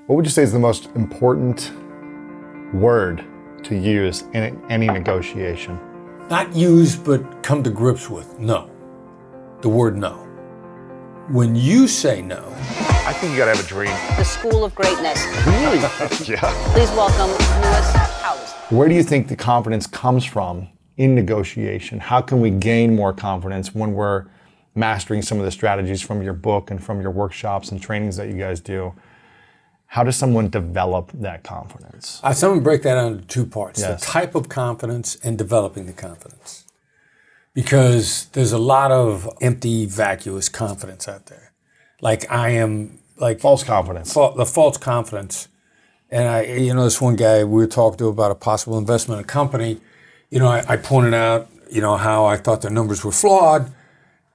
What would you say is the most important word to use in any negotiation? Not use, but come to grips with. No. The word no. When you say no. I think you gotta have a dream. The School of Greatness. Really? Yeah. Please welcome Lewis House. Where do you think the confidence comes from in negotiation? How can we gain more confidence when we're mastering some of the strategies from your book and from your workshops and trainings that you guys do? How does someone develop that confidence? Someone break that down into two parts. Yes. The type of confidence and developing the confidence. Because there's a lot of empty, vacuous confidence out there. Like I am, like False confidence. the false confidence. And this one guy we were talking to about a possible investment in a company. I pointed out, how I thought their numbers were flawed.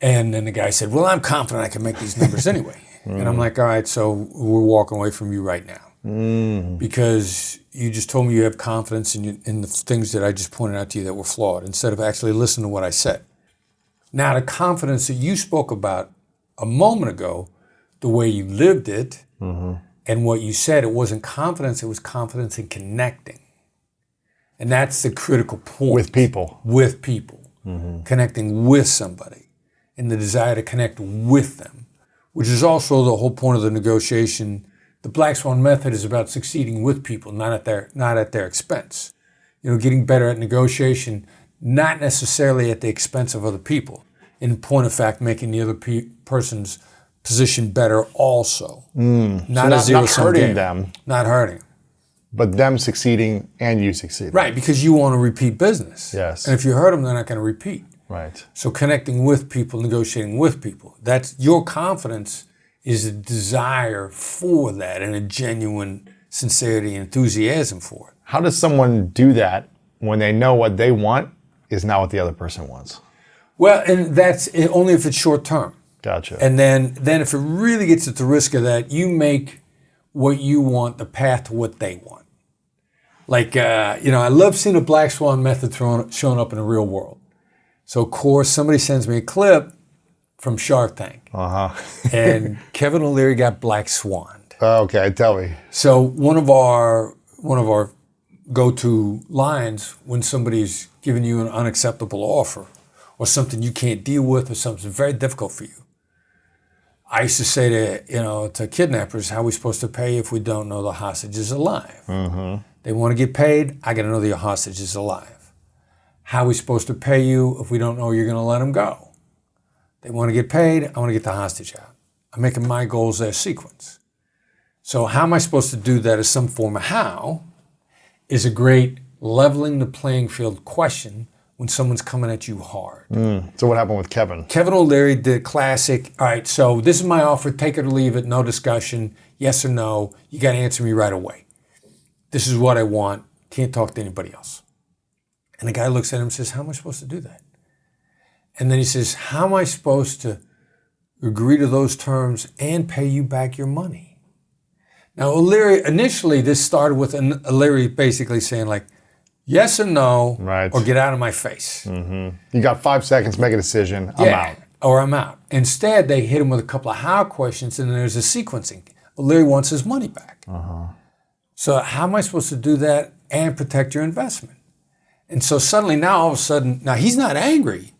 And then the guy said, well, I'm confident I can make these numbers anyway. And I'm like, all right, so we're walking away from you right now. Because you just told me you have confidence in the things that I just pointed out to you that were flawed, instead of actually listening to what I said. Now, the confidence that you spoke about a moment ago, the way you lived it, and what you said, it wasn't confidence, it was confidence in connecting. And that's the critical point. With people. With people. Connecting with somebody. And the desire to connect with them. Which is also the whole point of the negotiation. The Black Swan method is about succeeding with people, not at their expense. Getting better at negotiation, not necessarily at the expense of other people. In point of fact, making the other person's position better also. Not a zero-sum hurting game. them. Not hurting. But them succeeding and you succeeding. Right, because you want to repeat business. Yes. And if you hurt them, they're not going to repeat. Right. So connecting with people, negotiating with people. That's your confidence is a desire for that and a genuine sincerity and enthusiasm for it. How does someone do that when they know what they want is not what the other person wants? Well, and that's only if it's short term. Gotcha. And then if it really gets at the risk of that, you make what you want the path to what they want. Like, I love seeing a Black Swan method showing up in the real world. So, of course, somebody sends me a clip from Shark Tank. And Kevin O'Leary got Black Swanned. Okay, tell me. So one of our go-to lines when somebody's giving you an unacceptable offer or something you can't deal with or something very difficult for you. I used to say to kidnappers, how are we supposed to pay if we don't know the hostage is alive? They want to get paid, I got to know the hostage is alive. How are we supposed to pay you if we don't know you're going to let them go? They want to get paid, I want to get the hostage out. I'm making my goals their sequence. So how am I supposed to do that as some form of how is a great leveling the playing field question when someone's coming at you hard. So what happened with Kevin? Kevin O'Leary did classic, all right, so this is my offer, take it or leave it, no discussion, yes or no, you got to answer me right away. This is what I want, can't talk to anybody else. And the guy looks at him and says, how am I supposed to do that? And then he says, how am I supposed to agree to those terms and pay you back your money? Now, O'Leary, initially this started with O'Leary basically saying like, yes or no, right, or get out of my face. You got 5 seconds, make a decision, I'm out. Or I'm out. Instead, they hit him with a couple of how questions and then there's a sequencing. O'Leary wants his money back. So how am I supposed to do that and protect your investment? And so suddenly now, all of a sudden, now he's not angry,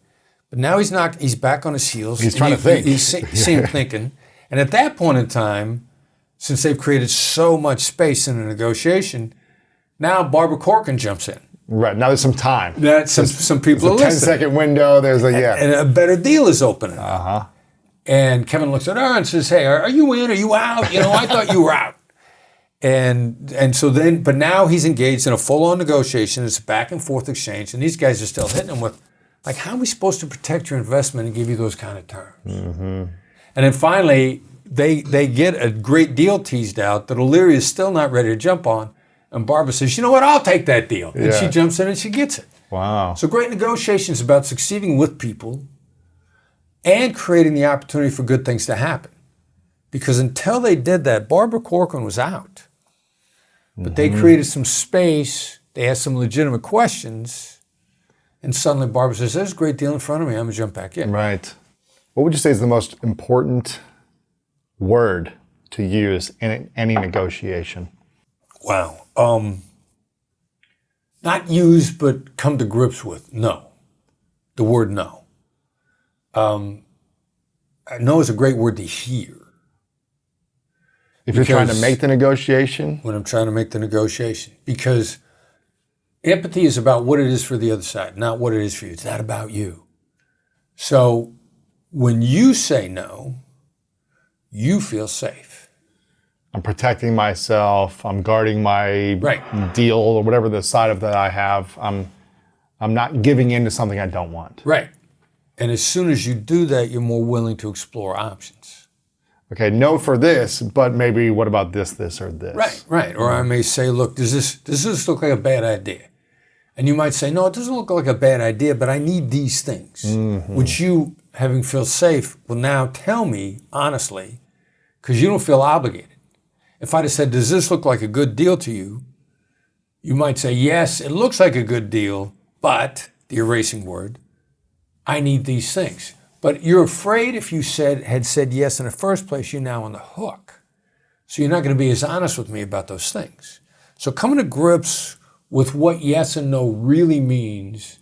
but now he's back on his heels. He's trying to think. You see him thinking. And at that point in time, since they've created so much space in a negotiation, now Barbara Corcoran jumps in. Right, now there's some time. Some people are listening. 10-second window, there's And a better deal is opening. And Kevin looks at her and says, hey, are you in? Are you out? I thought you were out. And so then, but now he's engaged in a full-on negotiation. It's a back and forth exchange, and these guys are still hitting him with, like, how are we supposed to protect your investment and give you those kind of terms? And then finally, they get a great deal teased out that O'Leary is still not ready to jump on, and Barbara says, you know what, I'll take that deal. And she jumps in and she gets it. Wow. So great negotiation is about succeeding with people and creating the opportunity for good things to happen. Because until they did that, Barbara Corcoran was out. But they created some space, they asked some legitimate questions, and suddenly Barbara says, there's a great deal in front of me, I'm going to jump back in. Right. What would you say is the most important word to use in any negotiation? Wow. Not use, but come to grips with. No. The word no. No is a great word to hear. If you're trying to make the negotiation? When I'm trying to make the negotiation. Because empathy is about what it is for the other side, not what it is for you. It's not about you. So when you say no, you feel safe. I'm protecting myself. I'm guarding my deal or whatever the side of that I have. I'm not giving in to something I don't want. Right. And as soon as you do that, you're more willing to explore options. Okay, no for this, but maybe what about this, or this? Right. Or I may say, look, does this look like a bad idea? And you might say, no, it doesn't look like a bad idea, but I need these things, which you, having felt safe, will now tell me honestly, because you don't feel obligated. If I'd have said, does this look like a good deal to you? You might say, yes, it looks like a good deal, but, the erasing word, I need these things. But you're afraid if you had said yes in the first place, you're now on the hook. So you're not going to be as honest with me about those things. So coming to grips with what yes and no really means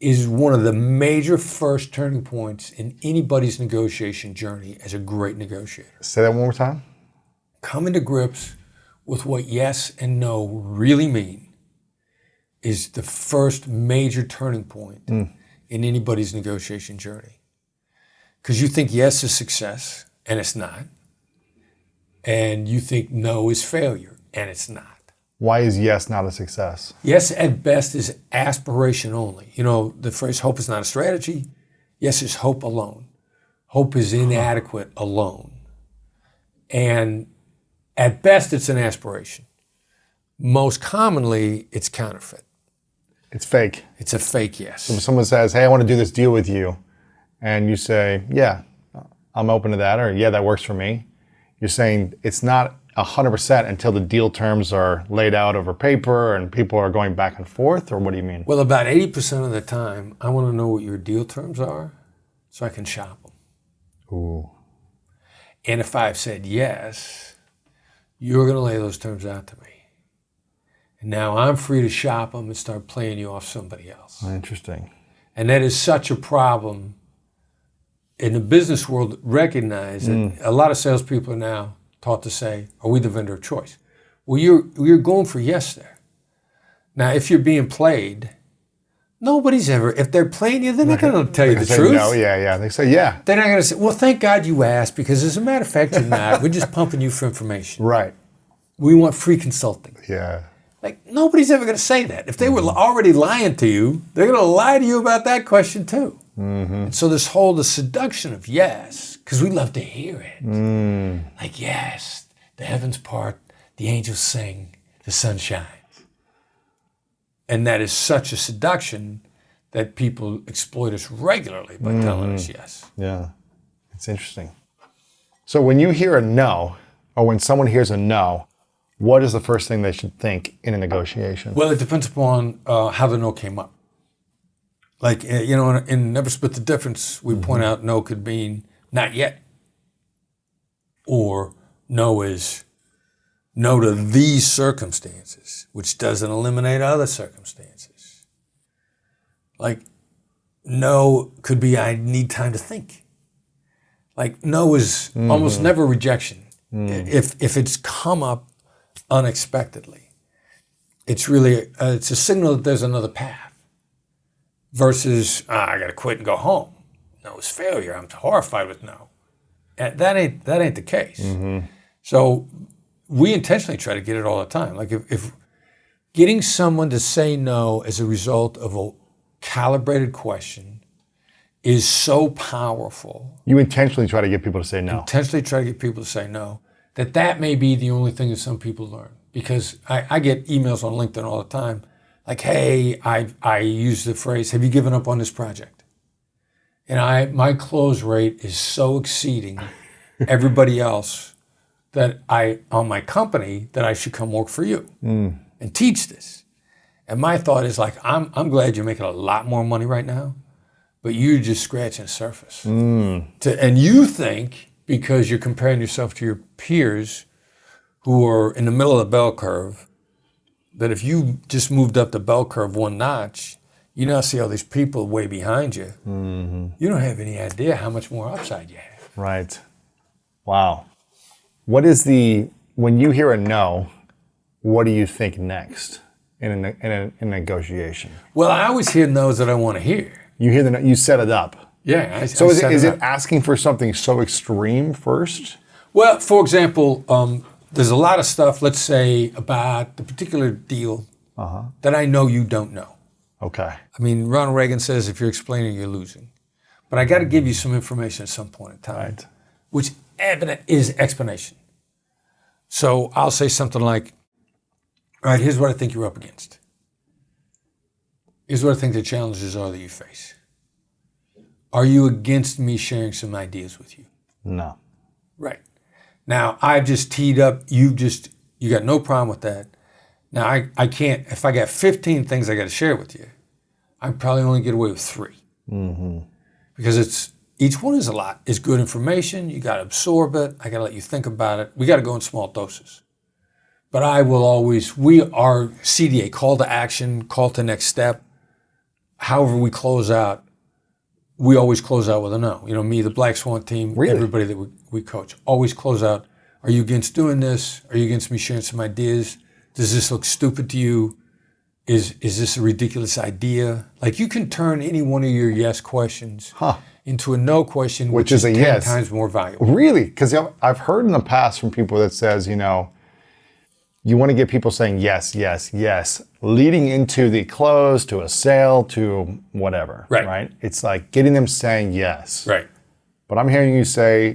is one of the major first turning points in anybody's negotiation journey as a great negotiator. Say that one more time. Coming to grips with what yes and no really mean is the first major turning point in anybody's negotiation journey. Because you think yes is success, and it's not. And you think no is failure, and it's not. Why is yes not a success? Yes, at best, is aspiration only. You know, the phrase hope is not a strategy. Yes is hope alone. Hope is inadequate alone. And at best, it's an aspiration. Most commonly, it's counterfeit. It's fake. It's a fake yes. So if someone says, hey, I want to do this deal with you, and you say, yeah, I'm open to that, or yeah, that works for me, you're saying it's not 100% until the deal terms are laid out over paper and people are going back and forth, or what do you mean? Well, about 80% of the time, I want to know what your deal terms are so I can shop them. Ooh. And if I've said yes, you're going to lay those terms out to me. And now I'm free to shop them and start playing you off somebody else. Interesting. And that is such a problem in the business world. Recognize that a lot of salespeople are now taught to say, are we the vendor of choice? Well, you're going for yes there. Now, if you're being played, nobody's ever, if they're playing you, they're not going to tell you the truth. No, yeah. They say, yeah. They're not going to say, well, thank God you asked, because as a matter of fact, you're not. We're just pumping you for information. Right. We want free consulting. Yeah. Like, nobody's ever going to say that. If they were already lying to you, they're going to lie to you about that question too. And so the seduction of yes, because we love to hear it. Like, yes, the heavens part, the angels sing, the sun shines. And that is such a seduction that people exploit us regularly by telling us yes. Yeah, it's interesting. So when you hear a no, or when someone hears a no, what is the first thing they should think in a negotiation? Well, it depends upon how the no came up. Like, in Never Split the Difference, we point out no could mean not yet. Or no is no to these circumstances, which doesn't eliminate other circumstances. Like, no could be I need time to think. Like, no is almost never rejection. If it's come up unexpectedly, it's really it's a signal that there's another path. Versus I got to quit and go home. No, it's failure. I'm horrified with no. And that ain't the case. So we intentionally try to get it all the time. Like if getting someone to say no as a result of a calibrated question is so powerful. You intentionally try to get people to say no. Intentionally try to get people to say no. That may be the only thing that some people learn. Because I get emails on LinkedIn all the time. Like, hey, I use the phrase, have you given up on this project? And my close rate is so exceeding everybody else that on my company, that I should come work for you and teach this. And my thought is like, I'm glad you're making a lot more money right now, but you're just scratching the surface. And you think because you're comparing yourself to your peers who are in the middle of the bell curve, that if you just moved up the bell curve one notch, you now see all these people way behind you. Mm-hmm. You don't have any idea how much more upside you have. Right. Wow. When you hear a no, what do you think next in a negotiation? Well, I always hear no's that I want to hear. You hear the no, you set it up. Yeah. So is it asking for something so extreme first? Well, for example, there's a lot of stuff, let's say, about the particular deal that I know you don't know. Okay. I mean, Ronald Reagan says if you're explaining, you're losing. But I got to give you some information at some point in time, Right. which is explanation. So I'll say something like, all right, here's what I think you're up against. Here's what I think the challenges are that you face. Are you against me sharing some ideas with you? No. Right. Now, I've just teed up, you got no problem with that. Now, I can't, if I got 15 things I got to share with you, I probably only get away with 3. Mm-hmm. Because each one is a lot. It's good information, you got to absorb it, I got to let you think about it. We got to go in small doses. But we are CDA, call to action, call to next step. However we close out, we always close out with a no. You know, me, the Black Swan team, Really? Everybody that we coach, always close out. Are you against doing this? Are you against me sharing some ideas? Does this look stupid to you? Is this a ridiculous idea? Like, you can turn any one of your yes questions into a no question, which is a 10 yes. times more valuable. Really? Because I've heard in the past from people that says, you want to get people saying yes, yes, yes, leading into the close, to a sale, to whatever. Right. It's like getting them saying yes. Right. But I'm hearing you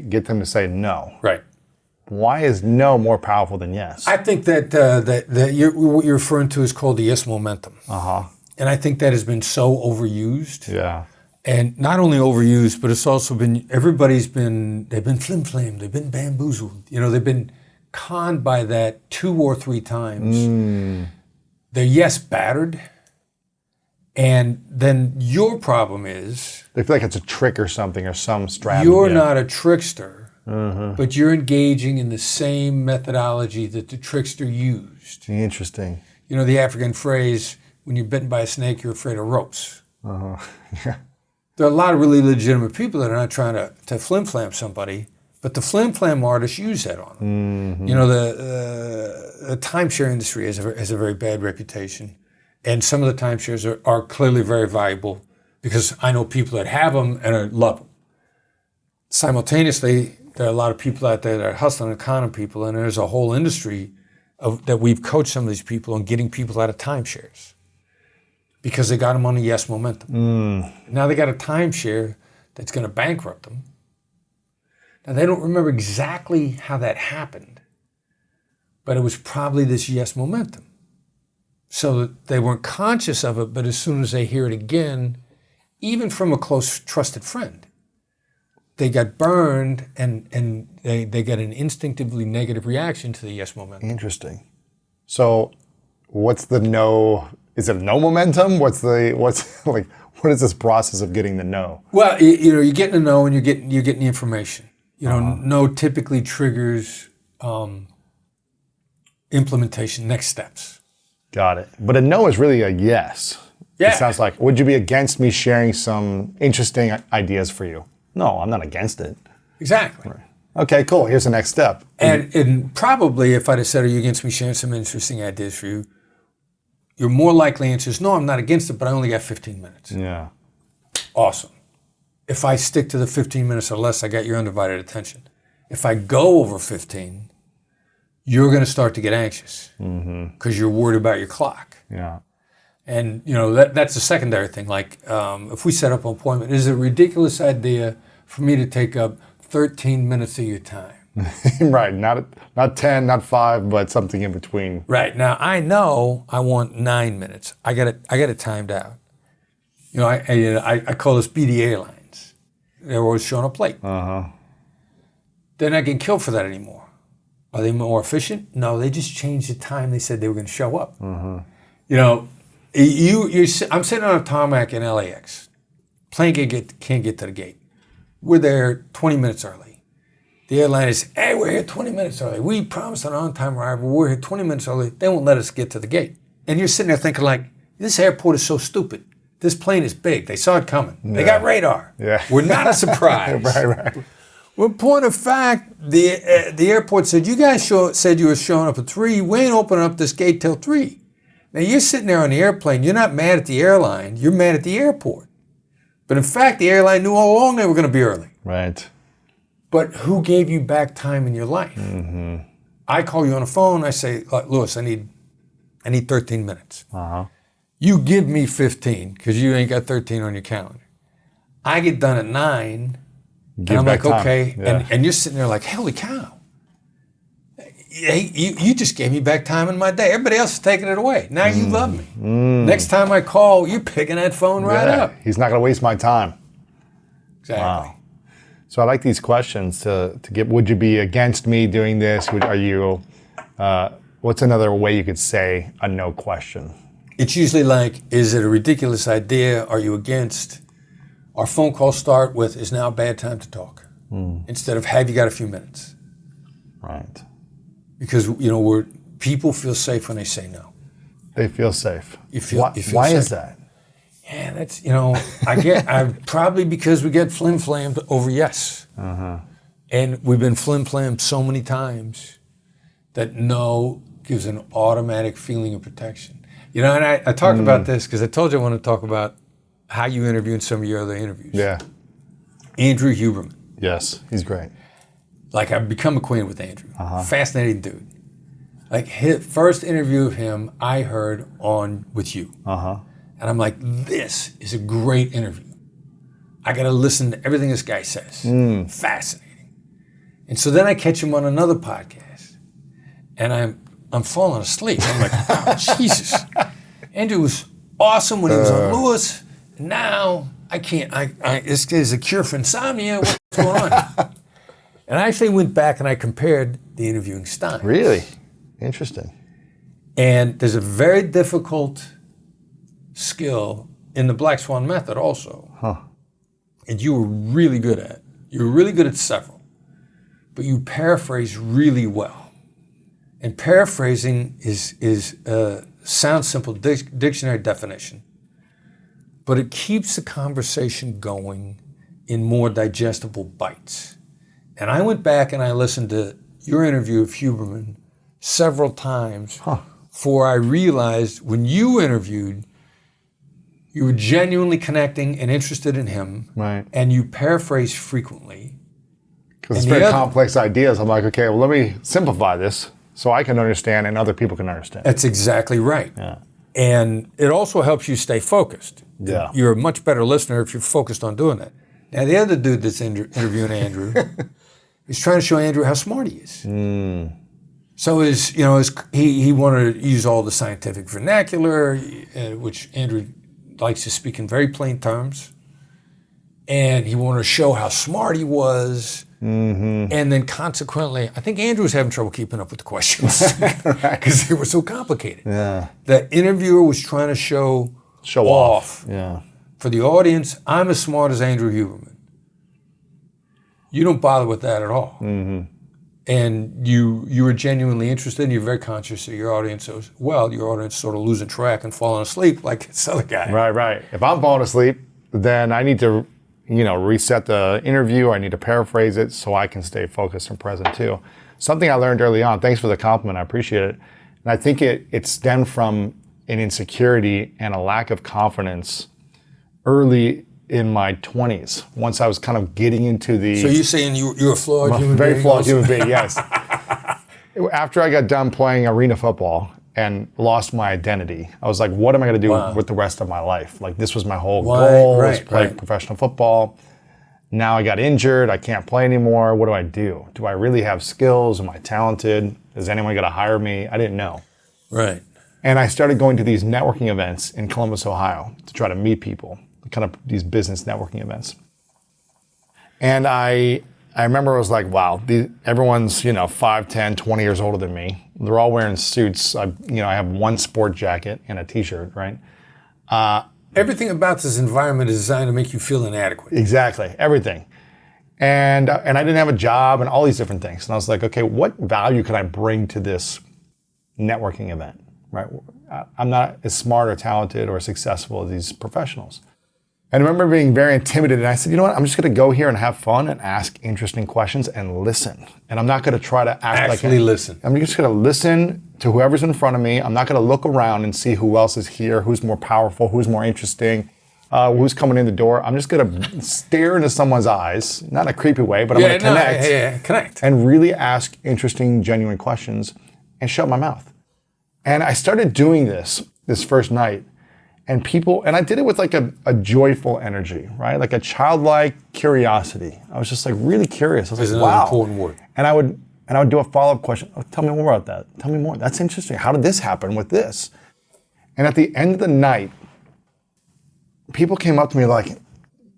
get them to say no. Right. Why is no more powerful than yes? I think that what you're referring to is called the yes momentum. And I think that has been so overused. Yeah. And not only overused, but it's also been, they've been flim-flammed, they've been bamboozled. You know, they've been conned by that 2 or 3 times. They're yes battered. And then your problem is, They feel like it's a trick or something or some strategy. you're not a trickster, but you're engaging in the same methodology that the trickster used. Interesting. You know the African phrase, when you're bitten by a snake, you're afraid of ropes. Yeah. There are a lot of really legitimate people that are not trying to flim-flam somebody, but the flim-flam artists use that on them. You know, the timeshare industry has a very bad reputation. And some of the timeshares are clearly very valuable because I know people that have them and love them. Simultaneously, there are a lot of people out there that are hustling and conning people, and there's a whole industry that we've coached some of these people on getting people out of timeshares because they got them on a yes momentum. Now they got a timeshare that's going to bankrupt them. Now they don't remember exactly how that happened, but it was probably this yes momentum. So that they weren't conscious of it, but as soon as they hear it again, even from a close trusted friend, they got burned and they get an instinctively negative reaction to the yes momentum. Interesting. So what's the no? Is it a no momentum? What's like, what is this process of getting the no? Well, you're getting a no and you're getting the information. You know, no typically triggers implementation, next steps. Got it. But a no is really a yes. Yeah. It sounds like, would you be against me sharing some interesting ideas for you? No, I'm not against it. Exactly. Right. Okay, cool. Here's the next step. And probably if I'd have said, are you against me sharing some interesting ideas for you? Your more likely answer is, no, I'm not against it, but I only got 15 minutes. Yeah. Awesome. If I stick to the 15 minutes or less, I got your undivided attention. If I go over 15, you're going to start to get anxious because you're worried about your clock. Yeah. And, you know, that's the secondary thing. Like, if we set up an appointment, is it a ridiculous idea for me to take up 13 minutes of your time? Right. Not 10, not 5, but something in between. Right. Now, I know I want 9 minutes. I got it timed out. You know, I call this BDA lines. They're always showing up late. They're not getting killed for that anymore. Are they more efficient? No, they just changed the time they said they were going to show up. You know, I'm sitting on a tarmac in LAX. Plane can't get to the gate. We're there 20 minutes early. The airline is, hey, we're here 20 minutes early. We promised an on-time arrival. We're here 20 minutes early. They won't let us get to the gate. And you're sitting there thinking like, this airport is so stupid. This plane is big. They saw it coming. Yeah. They got radar. Yeah. We're not a surprise. Right. Well, point of fact, the airport said, you guys said you were showing up at 3. We ain't opening up this gate till 3. Now, you're sitting there on the airplane. You're not mad at the airline. You're mad at the airport. But in fact, the airline knew all along they were going to be early. Right. But who gave you back time in your life? I call you on the phone. I say, Louis, I need 13 minutes. You give me 15 because you ain't got 13 on your calendar. I get done at 9. Give and I'm back like, time. okay. Yeah. And you're sitting there like, holy cow. You just gave me back time in my day. Everybody else is taking it away. Now you love me. Next time I call, you're picking that phone right up. He's not going to waste my time. Exactly. Wow. So I like these questions to get, would you be against me doing this? Are you, what's another way you could say a no question? It's usually like, is it a ridiculous idea? Are you against? Our phone calls start with, is now a bad time to talk? Instead of, have you got a few minutes? Right. Because, people feel safe when they say no. They feel safe. You feel Why safe. is that? Yeah, that's, I probably because we get flim-flammed over yes. And we've been flim-flammed so many times that no gives an automatic feeling of protection. And I talked about this because I told you I want to talk about how you interview in some of your other interviews. Yeah. Andrew Huberman. Yes, he's great. Like, I've become acquainted with Andrew. Fascinating dude. Like, his first interview of him I heard with you. And I'm like, this is a great interview. I got to listen to everything this guy says. Fascinating. And so then I catch him on another podcast, and I'm falling asleep. I'm like, oh, Jesus. Andrew was awesome when he was on Lewis. Now I can't. This is a cure for insomnia. What's going on? And I actually went back and I compared the interviewing styles. Really? Interesting. And there's a very difficult skill in the Black Swan method also. And you were really good at it. You were really good at several. But you paraphrase really well. And paraphrasing is a sound simple dictionary definition. But it keeps the conversation going in more digestible bites. And I went back and I listened to your interview of Huberman several times before I realized when you interviewed, you were genuinely connecting and interested in him. Right. And you paraphrase frequently. Because it's very complex ideas. I'm like, okay, well, let me simplify this so I can understand and other people can understand. That's exactly right. Yeah. And it also helps you stay focused. Yeah. You're a much better listener if you're focused on doing that. Now, the other dude that's interviewing Andrew is trying to show Andrew how smart he is. So he wanted to use all the scientific vernacular, which Andrew likes to speak in very plain terms. And he wanted to show how smart he was. And then consequently, I think Andrew was having trouble keeping up with the questions because they were so complicated. Yeah. The interviewer was trying to show off. Yeah. For the audience, I'm as smart as Andrew Huberman. You don't bother with that at all. And you were genuinely interested and you're very conscious of your audience as well. Your audience sort of losing track and falling asleep like this other guy. Right. If I'm falling asleep, then I need to reset the interview. I need to paraphrase it so I can stay focused and present too. Something I learned early on, thanks for the compliment, I appreciate it. And I think it stemmed from an insecurity and a lack of confidence early in my 20s, once I was kind of getting into the... So you're saying you're a flawed human being? Very flawed human being, yes. After I got done playing arena football and lost my identity, I was like, what am I going to do with the rest of my life? Like, this was my whole goal, was play professional football. Now I got injured, I can't play anymore. What do I do? Do I really have skills? Am I talented? Is anyone going to hire me? I didn't know. Right. And I started going to these networking events in Columbus, Ohio to try to meet people, kind of these business networking events. And I remember I was like, wow, everyone's, 5, 10, 20 years older than me. They're all wearing suits. I have one sport jacket and a t-shirt, right? Everything about this environment is designed to make you feel inadequate. Exactly, everything. And I didn't have a job and all these different things. And I was like, okay, what value can I bring to this networking event, right? I'm not as smart or talented or successful as these professionals. And I remember being very intimidated. And I said, you know what? I'm just going to go here and have fun and ask interesting questions and listen. And I'm not going to try to Actually listen. I'm just going to listen to whoever's in front of me. I'm not going to look around and see who else is here, who's more powerful, who's more interesting, who's coming in the door. I'm just going to stare into someone's eyes, not in a creepy way, but I'm going to connect. Connect. And really ask interesting, genuine questions and shut my mouth. And I started doing this first night. And I did it with like a joyful energy, right? Like a childlike curiosity. I was just like really curious. I was like, wow. Important word. And I would do a follow-up question. Oh, tell me more about that. Tell me more. That's interesting. How did this happen with this? And at the end of the night, people came up to me like,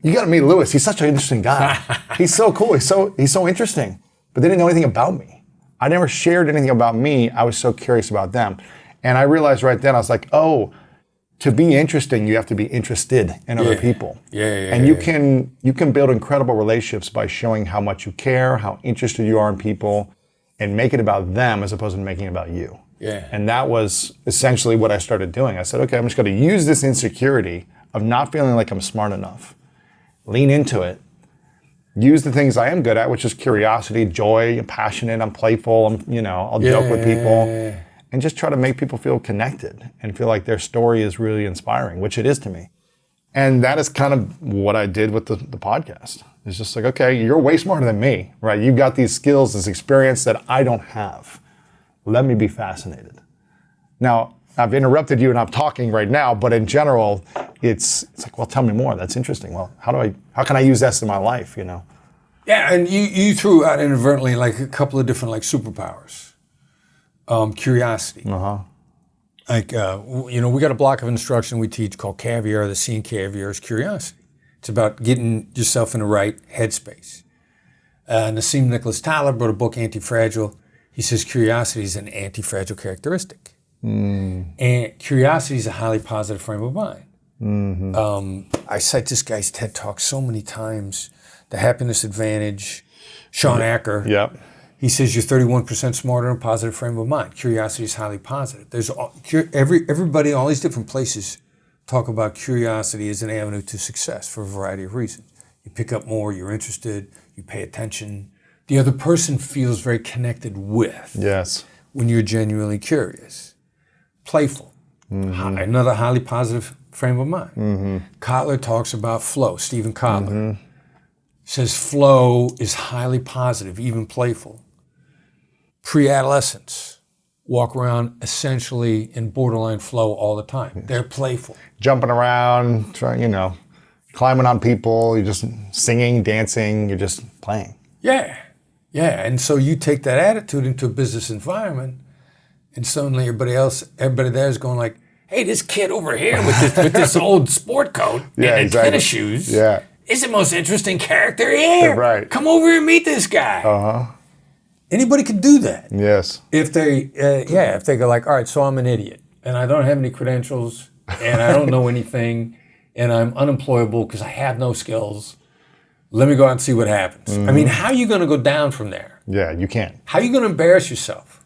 you got to meet Lewis. He's such an interesting guy. He's so cool. He's so interesting. But they didn't know anything about me. I never shared anything about me. I was so curious about them. And I realized right then, I was like, oh, to be interesting, you have to be interested in other people. And you can build incredible relationships by showing how much you care, how interested you are in people, and make it about them as opposed to making it about you. And that was essentially what I started doing. I said, okay, I'm just going to use this insecurity of not feeling like I'm smart enough, lean into it, use the things I am good at, which is curiosity, joy, I'm passionate, I'm playful, I'll joke with people. And just try to make people feel connected and feel like their story is really inspiring, which it is to me. And that is kind of what I did with the podcast. It's just like, okay, you're way smarter than me, right? You've got these skills, this experience that I don't have. Let me be fascinated. Now, I've interrupted you and I'm talking right now, but in general, it's like, well, tell me more. That's interesting. Well, how can I use this in my life, Yeah, and you threw out inadvertently like a couple of different like superpowers. Curiosity. Like, we got a block of instruction we teach called Caviar. The C in Caviar is curiosity. It's about getting yourself in the right headspace. Nassim Nicholas Taleb wrote a book, Anti-Fragile. He says curiosity is an anti-fragile characteristic. And curiosity is a highly positive frame of mind. I cite this guy's TED Talk so many times. The Happiness Advantage, Sean Acker. Yep. He says you're 31% smarter in a positive frame of mind. Curiosity is highly positive. There's everybody, all these different places talk about curiosity as an avenue to success for a variety of reasons. You pick up more, you're interested, you pay attention. The other person feels very connected with. Yes. When you're genuinely curious. Playful. Another highly positive frame of mind. Kotler talks about flow. Stephen Kotler says flow is highly positive, even playful. Pre-adolescents walk around essentially in borderline flow all the time. They're playful. Jumping around, trying, climbing on people, you're just singing, dancing, you're just playing. Yeah. And so you take that attitude into a business environment and suddenly everybody there is going like, hey, this kid over here with this old sport coat and tennis shoes is the most interesting character here. Right. Come over and meet this guy. Anybody could do that. Yes. If they go like, all right, so I'm an idiot and I don't have any credentials and I don't know anything and I'm unemployable because I have no skills. Let me go out and see what happens. I mean, how are you going to go down from there? Yeah, you can't. How are you going to embarrass yourself?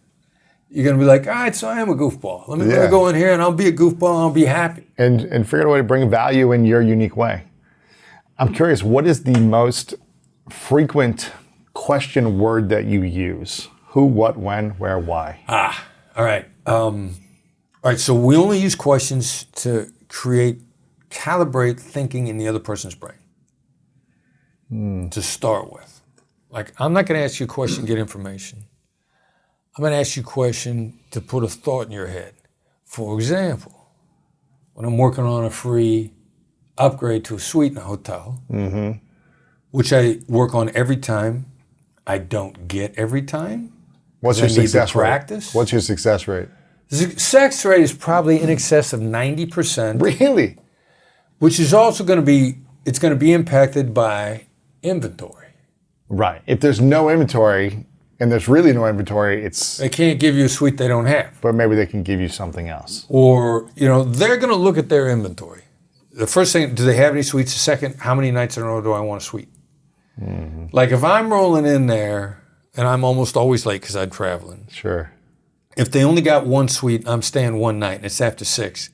You're going to be like, all right, so I am a goofball. Let me go in here and I'll be a goofball and I'll be happy. And figure out a way to bring value in your unique way. I'm curious, what is the most frequent question word that you use? Who, what, when, where, why? All right. So we only use questions to calibrate thinking in the other person's brain. To start with. Like, I'm not going to ask you a question to get information. I'm going to ask you a question to put a thought in your head. For example, when I'm working on a free upgrade to a suite in a hotel, which I work on every time, I don't get every time. What's your success rate? Practice. What's your success rate? The success rate is probably in excess of 90%. Really? Which is also going to be impacted by inventory. Right. If there's no inventory, and there's really no inventory, they can't give you a suite they don't have. But maybe they can give you something else. Or, they're going to look at their inventory. The first thing, do they have any suites? The second, how many nights in a row do I want a suite? Like if I'm rolling in there, and I'm almost always late because I'm traveling. Sure. If they only got one suite, I'm staying one night, and it's after 6.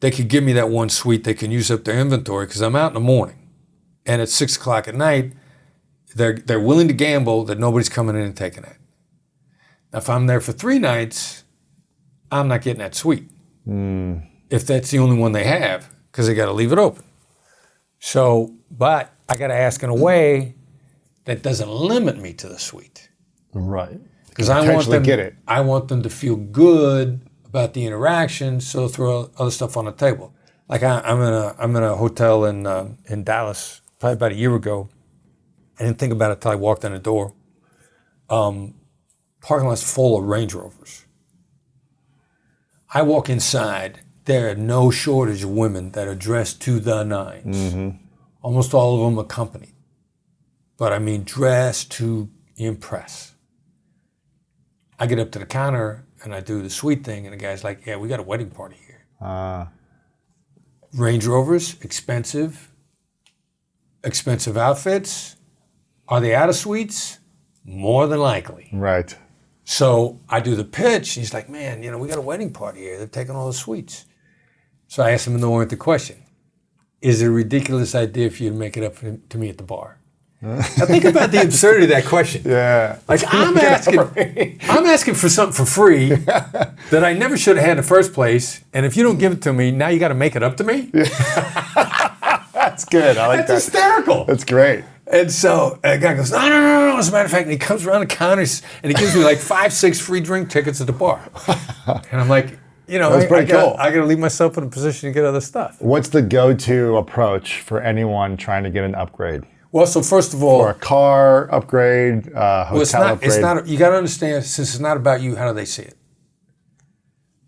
They could give me that one suite. They can use up their inventory because I'm out in the morning, and at 6 o'clock at night, they're willing to gamble that nobody's coming in and taking it. Now, if I'm there for 3 nights, I'm not getting that suite. If that's the only one they have, because they got to leave it open. So, but I got to ask in a way that doesn't limit me to the suite. Right. Because I want them, get it. I want them to feel good about the interaction, so throw other stuff on the table. Like I'm in a hotel in Dallas probably about a year ago. I didn't think about it till I walked in the door. Parking lot's full of Range Rovers. I walk inside. There are no shortage of women that are dressed to the nines. Almost all of them accompanied. But I mean dressed to impress. I get up to the counter and I do the suite thing, and the guy's like, yeah, we got a wedding party here. Range Rovers, expensive outfits. Are they out of suites? More than likely. Right. So I do the pitch. He's like, man, we got a wedding party here. They're taking all the suites. So I asked him in the moment the question, is it a ridiculous idea for you to make it up to me at the bar? Now think about the absurdity of that question. Yeah. Like I'm asking for something for free that I never should have had in the first place. And if you don't give it to me, now you got to make it up to me? That's good. I like that. That's hysterical. That's great. And so the guy goes, no. As a matter of fact, and he comes around the counters and he gives me like 5-6 free drink tickets at the bar. And I'm like, That's pretty cool. I got to leave myself in a position to get other stuff. What's the go-to approach for anyone trying to get an upgrade? Well, so first of all, Or a car upgrade, hotel upgrade? It's not. You got to understand, since it's not about you, how do they see it?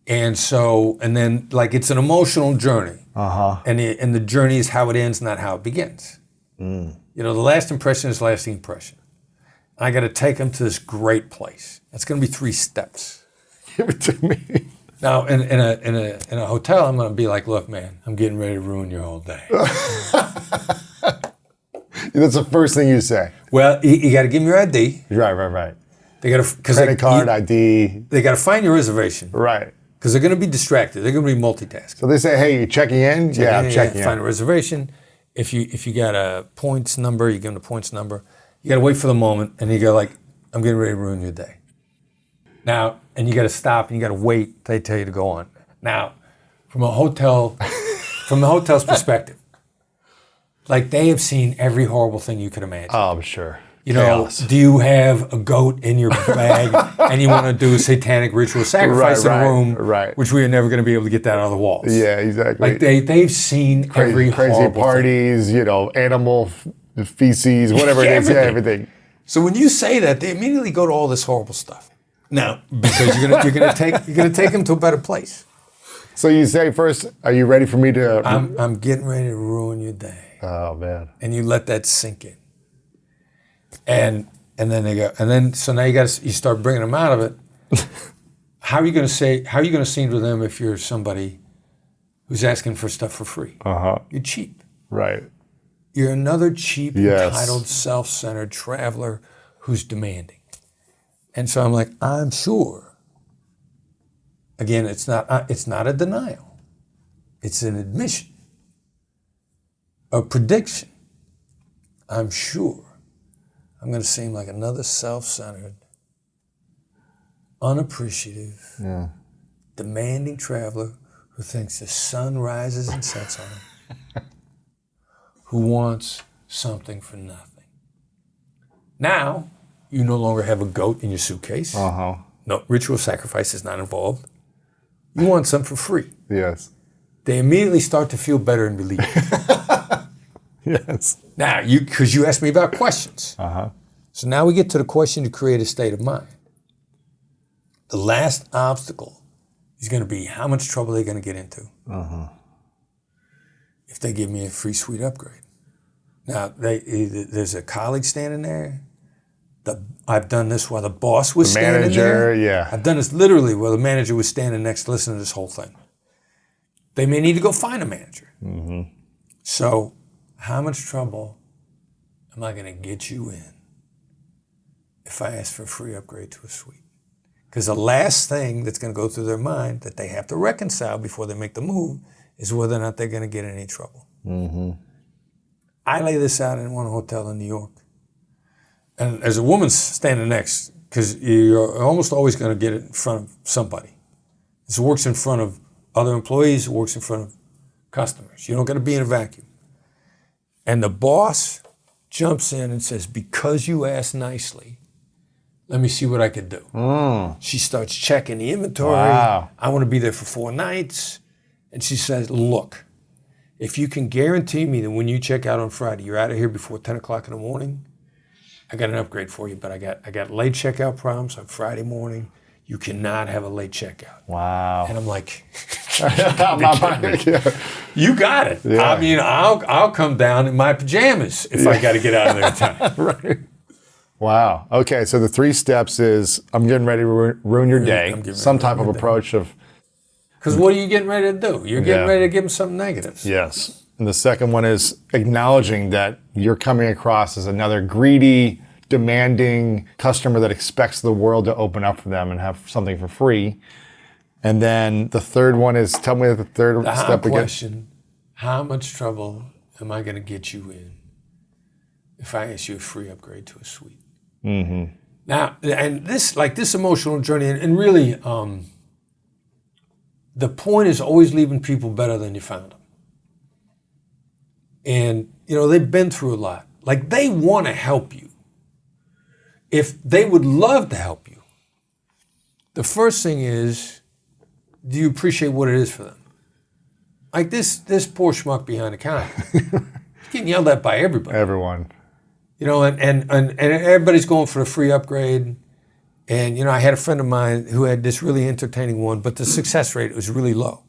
And so, and then like it's an emotional journey. And the journey is how it ends, not how it begins. The last impression is lasting impression. I got to take them to this great place. It's going to be 3 steps. Give it to me. Now, in a hotel, I'm going to be like, look, man, I'm getting ready to ruin your whole day. That's the first thing you say. Well, you got to give them your ID. Right. They got to Credit card, ID. They got to find your reservation. Right. Because they're going to be distracted. They're going to be multitasking. So they say, hey, you checking in? I'm checking in. Find a reservation. If you got a points number, you give them the points number. You got to wait for the moment, and you go like, I'm getting ready to ruin your day. Now, and you got to stop, and you got to wait. They tell you to go on. Now, from the hotel's perspective, like they have seen every horrible thing you could imagine. Oh, I'm sure. Do you have a goat in your bag and you want to do a satanic ritual sacrifice in a room, which we are never going to be able to get that out of the walls. Yeah, exactly. Like they've seen every crazy horrible parties, thing. Animal feces, whatever it is, everything. So when you say that, they immediately go to all this horrible stuff. Now, because you're gonna take them to a better place. So you say first, are you ready for me to? I'm getting ready to ruin your day. Oh man! And you let that sink in. And then they go, and then so now you start bringing them out of it. How are you going to seem to them if you're somebody who's asking for stuff for free? You're cheap. Right. You're another cheap, entitled, self-centered traveler who's demanding. And so I'm like, I'm sure. Again, it's not a denial. It's an admission, a prediction. I'm sure I'm going to seem like another self-centered, unappreciative, demanding traveler who thinks the sun rises and sets on him, who wants something for nothing. Now, you no longer have a goat in your suitcase. No, ritual sacrifice is not involved. You want something for free. Yes. They immediately start to feel better and believe it. Yes. Now, because you asked me about questions. So now we get to the question to create a state of mind. The last obstacle is going to be how much trouble they're going to get into if they give me a free suite upgrade. Now, there's a colleague standing there. I've done this while the boss was standing there. Yeah. I've done this literally while the manager was standing next to listen to this whole thing. They may need to go find a manager. So how much trouble am I going to get you in if I ask for a free upgrade to a suite? Because the last thing that's going to go through their mind that they have to reconcile before they make the move is whether or not they're going to get in any trouble. I lay this out in one hotel in New York. And there's a woman standing next, because you're almost always going to get it in front of somebody. This works in front of other employees, it works in front of customers. You don't got to be in a vacuum. And the boss jumps in and says, because you asked nicely, let me see what I could do. She starts checking the inventory. Wow. I want to be there for 4 nights. And she says, look, if you can guarantee me that when you check out on Friday, you're out of here before 10 o'clock in the morning, I got an upgrade for you, but I got late checkout problems on Friday morning. You cannot have a late checkout. Wow. And I'm like, Yeah. you got it. Yeah. I mean, I'll come down in my pajamas if I got to get out of there in time. Right. Wow. Okay, so the 3 steps is I'm getting ready to ruin your day. Some type of approach of... Because what are you getting ready to do? You're getting ready to give them something negative. Yes. And the second one is acknowledging that you're coming across as another greedy, demanding customer that expects the world to open up for them and have something for free. And then the third one is, tell me the third step again. Question, how much trouble am I going to get you in if I ask you a free upgrade to a suite? Now, and this emotional journey, and really, the point is always leaving people better than you found them. And, they've been through a lot. Like, they want to help you. If they would love to help you, the first thing is, do you appreciate what it is for them? Like this poor schmuck behind the counter, he's getting yelled at by everybody. Everyone. And everybody's going for a free upgrade. And, I had a friend of mine who had this really entertaining one, but the success rate was really low.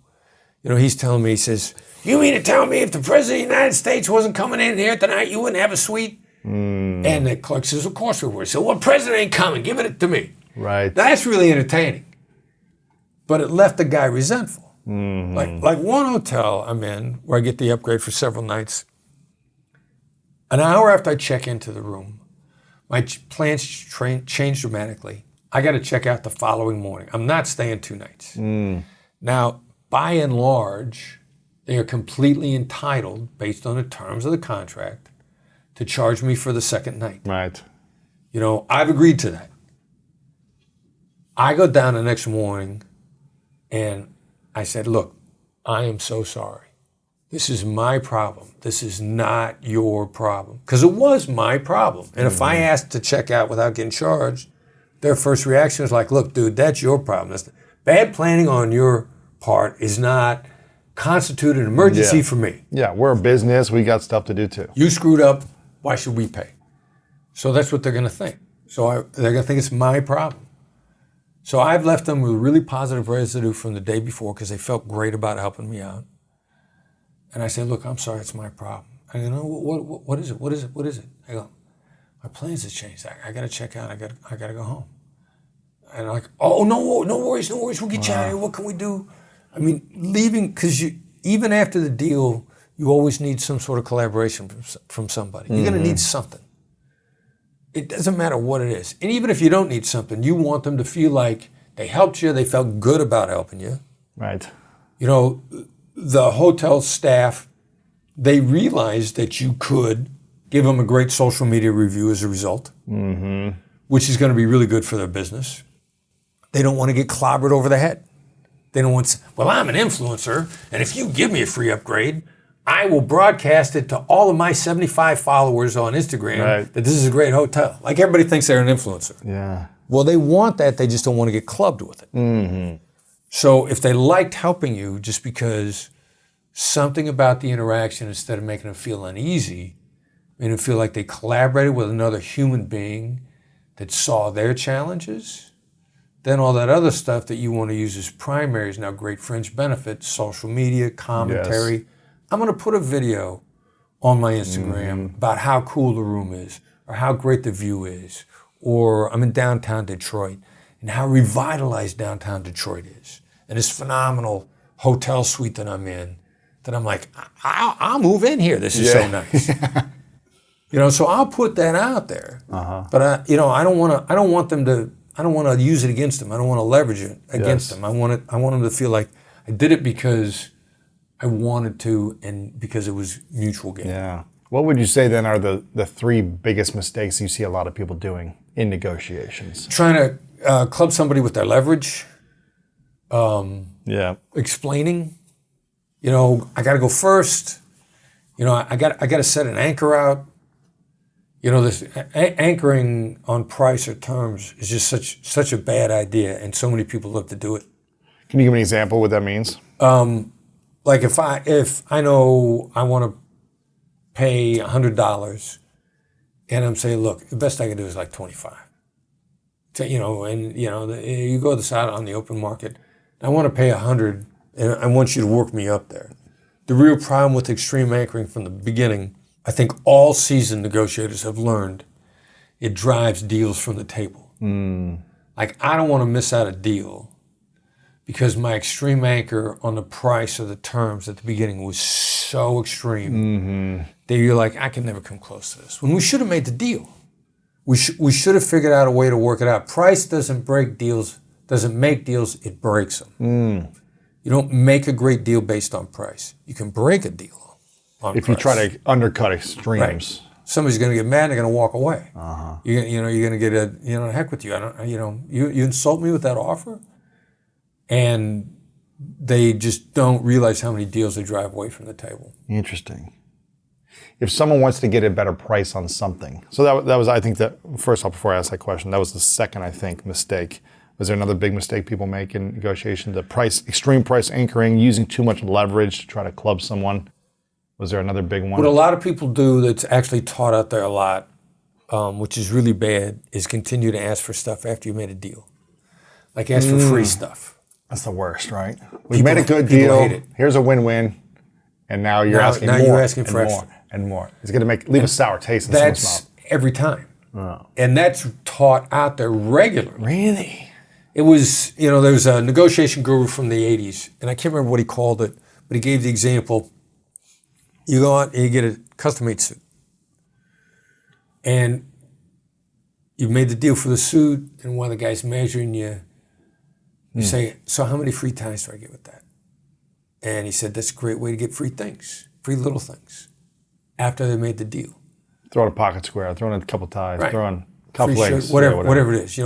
He's telling me, he says, you mean to tell me if the President of the United States wasn't coming in here tonight, you wouldn't have a suite? And the clerk says, of course we would. So, well, President ain't coming, give it to me. Right. That's really entertaining. But it left the guy resentful. Like one hotel I'm in, where I get the upgrade for several nights, an hour after I check into the room, my plans change dramatically. I got to check out the following morning. I'm not staying 2 nights. Now, by and large, they are completely entitled, based on the terms of the contract, to charge me for the second night. Right. I've agreed to that. I go down the next morning and I said, look, I am so sorry. This is my problem. This is not your problem. Because it was my problem. And if I asked to check out without getting charged, their first reaction was like, look, dude, that's your problem. Bad planning on your part is not constitute an emergency for me. Yeah, we're a business. We got stuff to do too. You screwed up. Why should we pay? So that's what they're going to think. So they're going to think it's my problem. So I've left them with a really positive residue from the day before because they felt great about helping me out. And I said, look, I'm sorry, it's my problem. I go, no, what is it? What is it? What is it? I go, my plans have changed. I got to check out. I got to go home. And they're like, oh, no worries. We'll get you out of here. What can we do? I mean, leaving, because even after the deal, you always need some sort of collaboration from somebody. You're going to need something. It doesn't matter what it is. And even if you don't need something, you want them to feel like they helped you, they felt good about helping you. Right. The hotel staff, they realized that you could give them a great social media review as a result, which is going to be really good for their business. They don't want to get clobbered over the head. They don't want to say, well, I'm an influencer, and if you give me a free upgrade, I will broadcast it to all of my 75 followers on Instagram that this is a great hotel. Like everybody thinks they're an influencer. Yeah. Well, they want that, they just don't want to get clubbed with it. So if they liked helping you just because something about the interaction, instead of making them feel uneasy, made them feel like they collaborated with another human being that saw their challenges, then all that other stuff that you want to use as primary is now great fringe benefits, social media, commentary. Yes. I'm going to put a video on my Instagram about how cool the room is, or how great the view is, or I'm in downtown Detroit, and how revitalized downtown Detroit is. And this phenomenal hotel suite that I'm in, that I'm like, I'll move in here. This is so nice. So I'll put that out there. But I don't want to use it against them. I don't want to leverage it against them. I want them to feel like I did it because I wanted to and because it was mutual gain. Yeah. What would you say then are the three biggest mistakes you see a lot of people doing in negotiations? Trying to club somebody with their leverage. Explaining. I got to go first. I got to set an anchor out. This anchoring on price or terms is just such a bad idea, and so many people love to do it. Can you give me an example of what that means? Like if I know I want to pay $100, and I'm saying, look, the best I can do is like 25. You go decide on the open market. I want to pay 100, and I want you to work me up there. The real problem with extreme anchoring from the beginning, I think all seasoned negotiators have learned, it drives deals from the table. Like, I don't want to miss out a deal because my extreme anchor on the price or the terms at the beginning was so extreme that you're like, I can never come close to this. When we should have made the deal. We should have figured out a way to work it out. Price doesn't break deals, doesn't make deals, it breaks them. You don't make a great deal based on price. You can break a deal on if price. you try to undercut extremes. Right. Somebody's going to get mad and they're going to walk away. You're going to get a heck with you. You insult me with that offer, and they just don't realize how many deals they drive away from the table. Interesting. If someone wants to get a better price on something, so that was, I think that, first off, before I ask that question, that was the second, I think, mistake. Was there another big mistake people make in negotiation? The extreme price anchoring, using too much leverage to try to club someone. Was there another big one? What a lot of people do that's actually taught out there a lot, which is really bad, is continue to ask for stuff after you made a deal. Like ask for free stuff. That's the worst, right? We made a good deal. Hate it. Here's a win-win, and now you're asking more. Now you're asking for and extra. more and more. It's going to leave a sour taste in someone's mouth. That's every time. And that's taught out there regularly. Really? It was, there was a negotiation guru from the 80s, and I can't remember what he called it, but he gave the example. You go out and you get a custom-made suit. And you made the deal for the suit, and while the guy's measuring you, you say, so how many free ties do I get with that? And he said, that's a great way to get free things, free little things, after they made the deal. Throw in a pocket square, throw in a couple ties, Right. throw in a couple Free legs. shirt, whatever it is.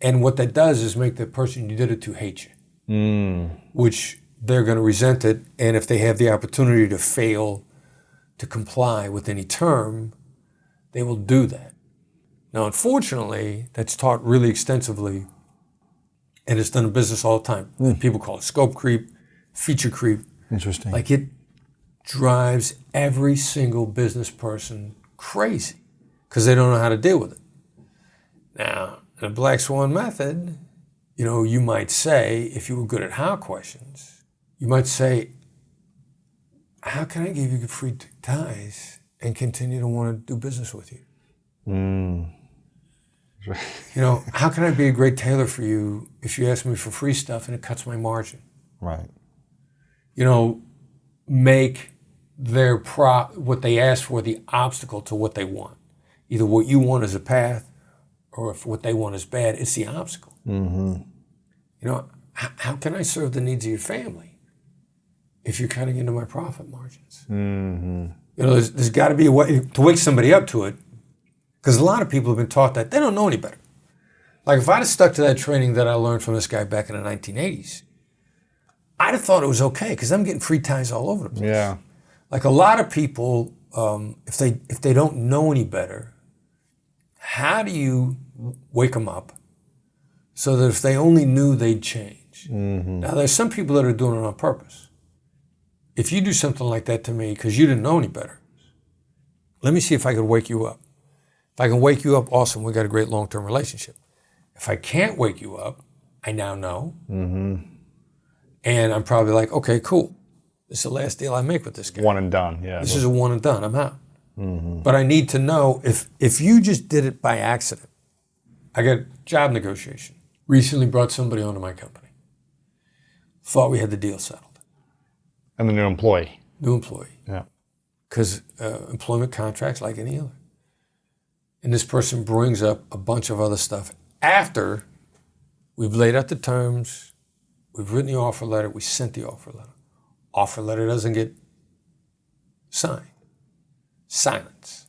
And what that does is make the person you did it to hate you, which they're going to resent it. And if they have the opportunity to fail to comply with any term, they will do that. Now, unfortunately, that's taught really extensively, and it's done in business all the time. People call it scope creep, feature creep. Interesting. Like, it drives every single business person crazy because they don't know how to deal with it. Now, the Black Swan method, you might say, if you were good at how questions, you might say, how can I give you free ties and continue to want to do business with you? How can I be a great tailor for you if you ask me for free stuff and it cuts my margin? Right. Make their what they ask for the obstacle to what they want. Either what you want is a path, or if what they want is bad, it's the obstacle. How can I serve the needs of your family if you're cutting into my profit margins? There's got to be a way to wake somebody up to it, because a lot of people have been taught that they don't know any better. Like, if I'd have stuck to that training that I learned from this guy back in the 1980s, I'd have thought it was okay, because I'm getting free ties all over the place. Yeah. Like, a lot of people, if they don't know any better, how do you wake them up so that if they only knew, they'd change? Now, there's some people that are doing it on purpose. If you do something like that to me because you didn't know any better, let me see if I could wake you up. If I can wake you up, awesome, we got a great long-term relationship. If I can't wake you up, I now know. And I'm probably like, okay, cool. This is the last deal I make with this guy. One and done, yeah. This is a one and done, I'm out. But I need to know if you just did it by accident. I got job negotiation. Recently brought somebody onto my company. Thought we had the deal settled. And the new employee. New employee. Yeah. because employment contracts like any other. And this person brings up a bunch of other stuff after we've laid out the terms, we've written the offer letter, we sent the offer letter. Offer letter doesn't get signed. Silence.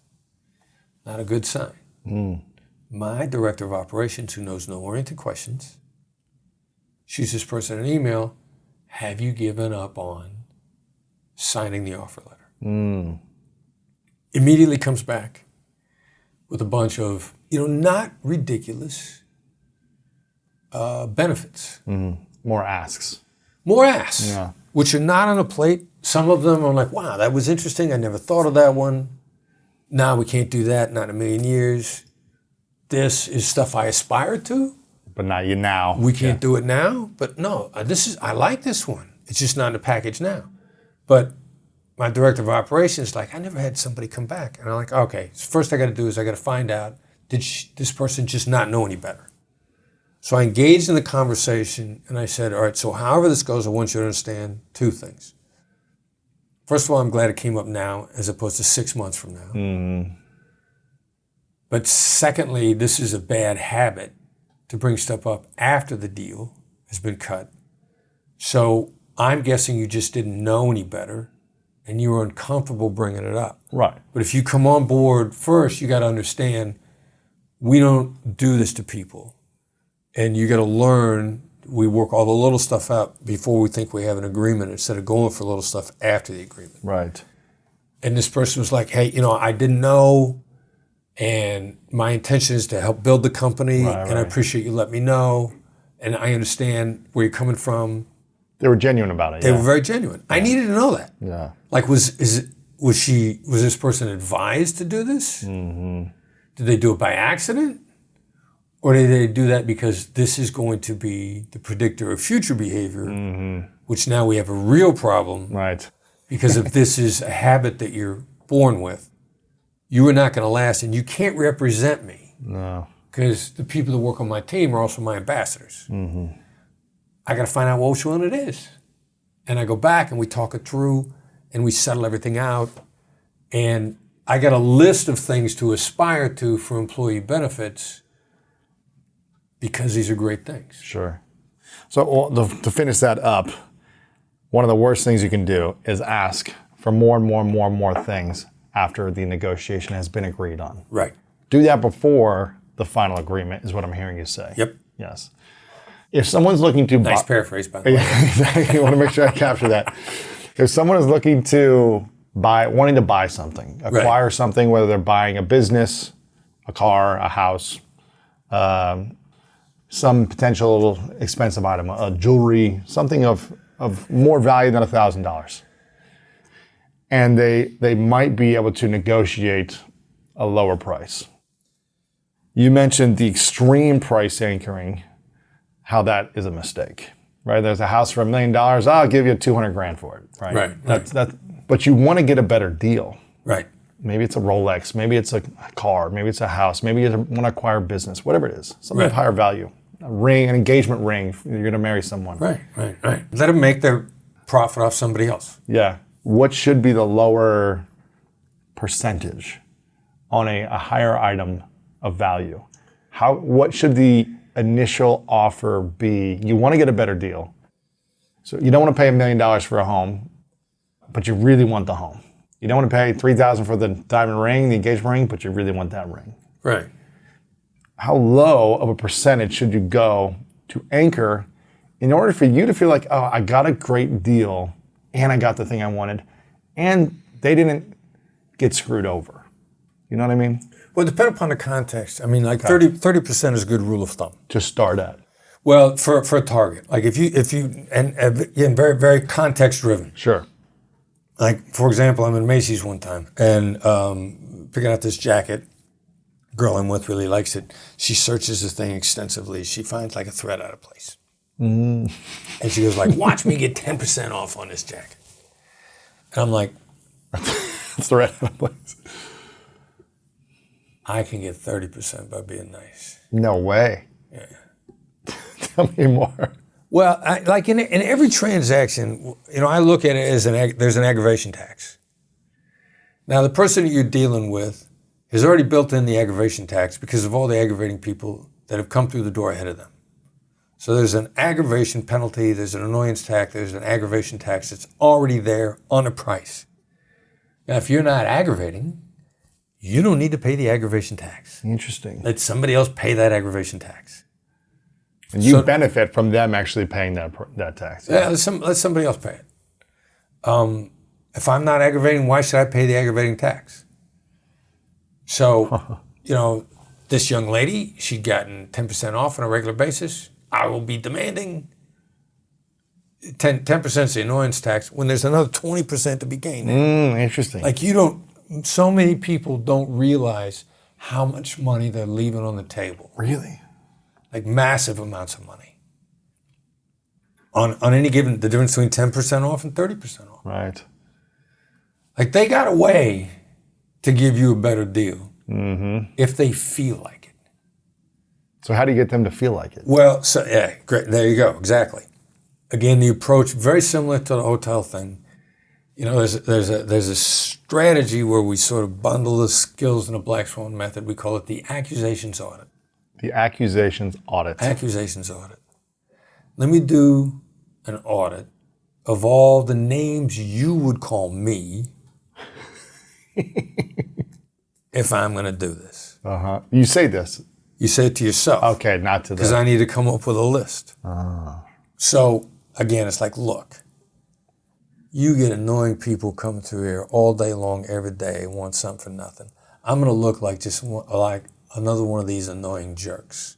Not a good sign. My director of operations, who knows no oriented questions, shoots this person an email, have you given up on signing the offer letter? Immediately comes back with a bunch of, not ridiculous benefits. More asks. More asks, Yeah. which are not on a plate. Some of them are like, wow, that was interesting. I never thought of that one. No, we can't do that, not in a million years. This is stuff I aspire to. But not you now. We can't do it now, but no, I like this one. It's just not in the package now. But my director of operations like, I never had somebody come back. And I'm like, okay, so first I got to do is I got to find out, did this person just not know any better? So I engaged in the conversation and I said, all right, so however this goes, I want you to understand two things. First of all, I'm glad it came up now as opposed to 6 months from now. But secondly, this is a bad habit to bring stuff up after the deal has been cut. So I'm guessing you just didn't know any better and you were uncomfortable bringing it up. Right. But if you come on board first, you got to understand we don't do this to people. And you got to learn, we work all the little stuff out before we think we have an agreement instead of going for little stuff after the agreement. Right. And this person was like, hey, I didn't know, and my intention is to help build the company, and I appreciate you letting me know, and I understand where you're coming from. They were genuine about it. They were very genuine. I needed to know that. Yeah. Like, was this person advised to do this? Did they do it by accident? Or did they do that because this is going to be the predictor of future behavior, which now we have a real problem. Right. Because if this is a habit that you're born with, you are not going to last, and you can't represent me. No. Because the people that work on my team are also my ambassadors. I got to find out which one it is. And I go back and we talk it through and we settle everything out. And I got a list of things to aspire to for employee benefits because these are great things. Sure. So to finish that up, one of the worst things you can do is ask for more and more and more and more things after the negotiation has been agreed on. Right. Do that before the final agreement is what I'm hearing you say. Yep. Yes. If someone's looking to Nice paraphrase, by the way. Exactly. I want to make sure I capture that. If someone is looking to wanting to buy something, acquire something, whether they're buying a business, a car, a house, some potential expensive item, a jewelry, something of more value than $1,000. And they might be able to negotiate a lower price. You mentioned the extreme price anchoring, how that is a mistake, right? There's a house for $1 million, I'll give you $200,000 for it, right? Right. But you want to get a better deal. Right. Maybe it's a Rolex, maybe it's a car, maybe it's a house, maybe you want to acquire a business, whatever it is, something of higher value. A ring, an engagement ring, you're going to marry someone. Right. Let them make their profit off somebody else. Yeah. What should be the lower percentage on a higher item of value? What should the initial offer be? You want to get a better deal. So you don't want to pay $1 million for a home, but you really want the home. You don't want to pay $3,000 for the diamond ring, the engagement ring, but you really want that ring. Right. How low of a percentage should you go to anchor in order for you to feel like, oh, I got a great deal and I got the thing I wanted and they didn't get screwed over? You know what I mean? Well, depending upon the context. I mean, like 30% is a good rule of thumb. To start at. Well, for a target, like if you and very, very context driven. Sure. Like, for example, I'm in Macy's one time and picking out this jacket. Girl I'm with really likes it. She searches the thing extensively. She finds like a thread out of place. And she goes like, watch me get 10% off on this jacket. And I'm like, thread out of place. I can get 30% by being nice. No way. Yeah. Tell me more. Well, like in every transaction, I look at it as there's an aggravation tax. Now, the person that you're dealing with has already built in the aggravation tax because of all the aggravating people that have come through the door ahead of them. So there's an aggravation penalty, there's an annoyance tax, there's an aggravation tax that's already there on the price. Now, if you're not aggravating, you don't need to pay the aggravation tax. Interesting. Let somebody else pay that aggravation tax. And you benefit from them actually paying that tax. Yeah, let somebody else pay it. If I'm not aggravating, why should I pay the aggravating tax? So, this young lady, she'd gotten 10% off on a regular basis. I will be demanding 10% is the annoyance tax when there's another 20% to be gained. Interesting. Like so many people don't realize how much money they're leaving on the table. Really? Like massive amounts of money. On any given, the difference between 10% off and 30% off. Right. Like they got a way to give you a better deal if they feel like it. So how do you get them to feel like it? Well, great. There you go. Exactly. Again, the approach very similar to the hotel thing. There's a strategy where we sort of bundle the skills in a Black Swan method. We call it the accusations audit. The accusations audit. Accusations audit. Let me do an audit of all the names you would call me if I'm going to do this. You say this. You say it to yourself. Okay, not to them. Because I need to come up with a list. So, again, it's like, look, you get annoying people coming through here all day long, every day, want something for nothing. I'm going to look like like another one of these annoying jerks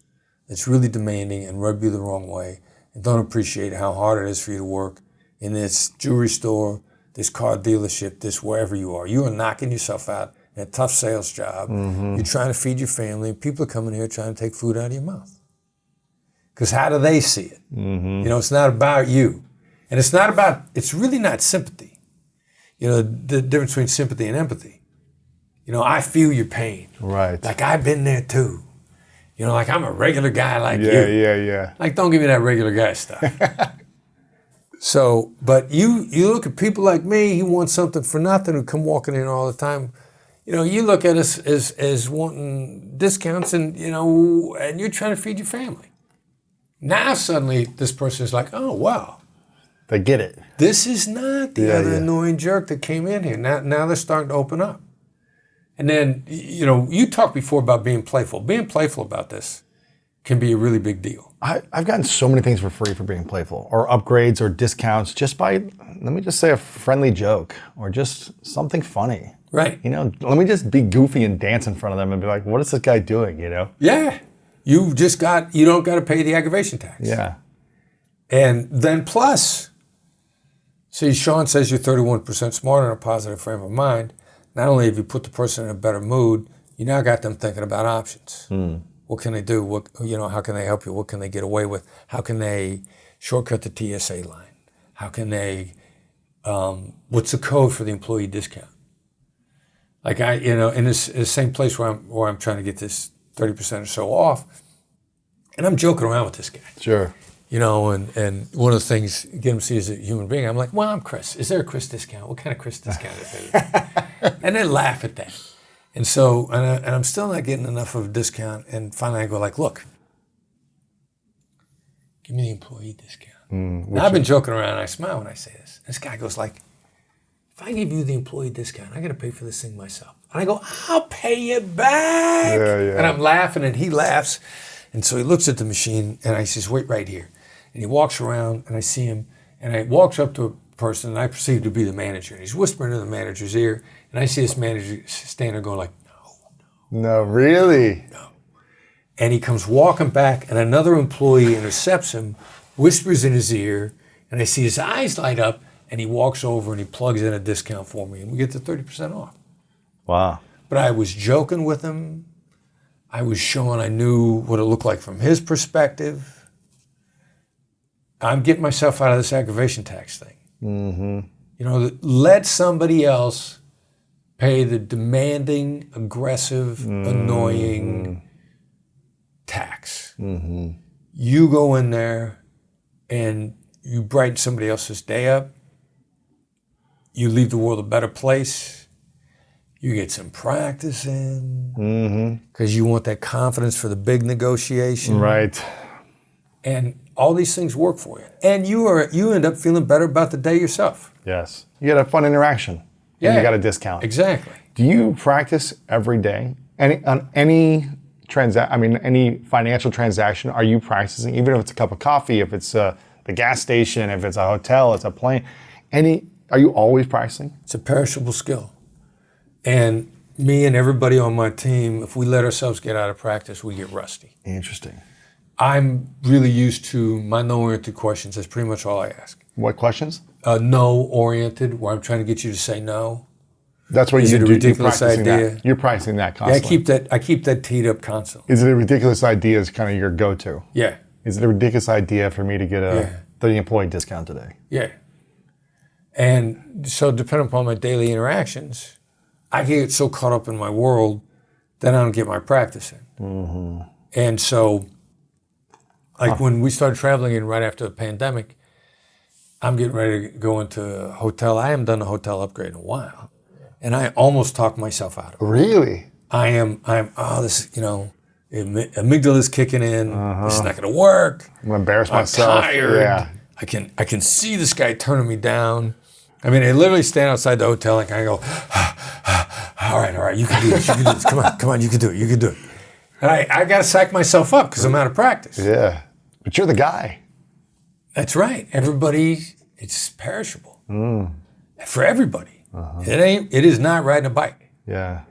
that's really demanding and rub you the wrong way and don't appreciate how hard it is for you to work in this jewelry store, this car dealership, this wherever you are. You are knocking yourself out in a tough sales job. You're trying to feed your family. People are coming here trying to take food out of your mouth. Because how do they see it? It's not about you. And it's really not sympathy. The difference between sympathy and empathy. I feel your pain. Right. Like I've been there too. Like I'm a regular guy like you. Yeah. Like don't give me that regular guy stuff. So, but you look at people like me who want something for nothing, who come walking in all the time. You look at us as wanting discounts and you're trying to feed your family. Now suddenly this person is like, oh, wow. They get it. This is not the other annoying jerk that came in here. Now they're starting to open up. And then, you talked before about being playful. Being playful about this can be a really big deal. I've gotten so many things for free for being playful, or upgrades or discounts just by, let me just say, a friendly joke or just something funny. Right. Let me just be goofy and dance in front of them and be like, what is this guy doing, Yeah. You don't got to pay the aggravation tax. Yeah. And then plus, see, Sean says you're 31% smarter in a positive frame of mind. Not only have you put the person in a better mood, you now got them thinking about options. What can they do? How can they help you? What can they get away with? How can they shortcut the TSA line? How can they, what's the code for the employee discount? Like in this same place where I'm trying to get this 30% or so off, and I'm joking around with this guy. Sure. And one of the things, get him to see as a human being, I'm like, well, I'm Chris. Is there a Chris discount? What kind of Chris discount is there? And they laugh at that. And so, and I'm still not getting enough of a discount. And finally I go like, look, give me the employee discount. Now I've been joking around and I smile when I say this. This guy goes like, if I give you the employee discount, I got to pay for this thing myself. And I go, I'll pay it back. Yeah. And I'm laughing and he laughs. And so he looks at the machine and I says, wait right here. And he walks around and I see him and I walks up to a person and I perceive to be the manager. And he's whispering in the manager's ear and I see this manager standing there going like, No, really? No. And he comes walking back and another employee intercepts him, whispers in his ear, and I see his eyes light up and he walks over and he plugs in a discount for me and we get the 30% off. Wow. But I was joking with him. I was showing I knew what it looked like from his perspective. I'm getting myself out of this aggravation tax thing. Let somebody else pay the demanding, aggressive, annoying tax. You go in there and you brighten somebody else's day up. You leave the world a better place. You get some practice in because you want that confidence for the big negotiation. Right. And all these things work for you. And you end up feeling better about the day yourself. Yes. You get a fun interaction. Yeah. And you got a discount. Exactly. Do you practice every day? Any financial transaction, are you practicing? Even if it's a cup of coffee, if it's the gas station, if it's a hotel, it's a plane. Are you always practicing? It's a perishable skill. And me and everybody on my team, if we let ourselves get out of practice, we get rusty. Interesting. I'm really used to my no-oriented questions. That's pretty much all I ask. What questions? No-oriented, where I'm trying to get you to say no. That's what Is you it a do. ridiculous idea? That. You're practicing that Yeah, constantly. I keep that teed up constantly. Is it a ridiculous idea is kind of your go-to? Yeah. Is it a ridiculous idea for me to get the employee discount today? Yeah. And so depending upon my daily interactions, I get so caught up in my world that I don't get my practice in. And so, like when we started traveling in right after the pandemic, I'm getting ready to go into a hotel. I haven't done a hotel upgrade in a while. And I almost talked myself out of it. Really? Amygdala's kicking in. This is not going to work. I'm gonna embarrass I'm myself. tired. Yeah. I can see this guy turning me down. I mean, I literally stand outside the hotel and I go, all right, you can do this, come on, you can do it. And I got to psych myself up because I'm out of practice. Yeah. But you're the guy. That's right. It's perishable for everybody. It is not riding a bike. Yeah.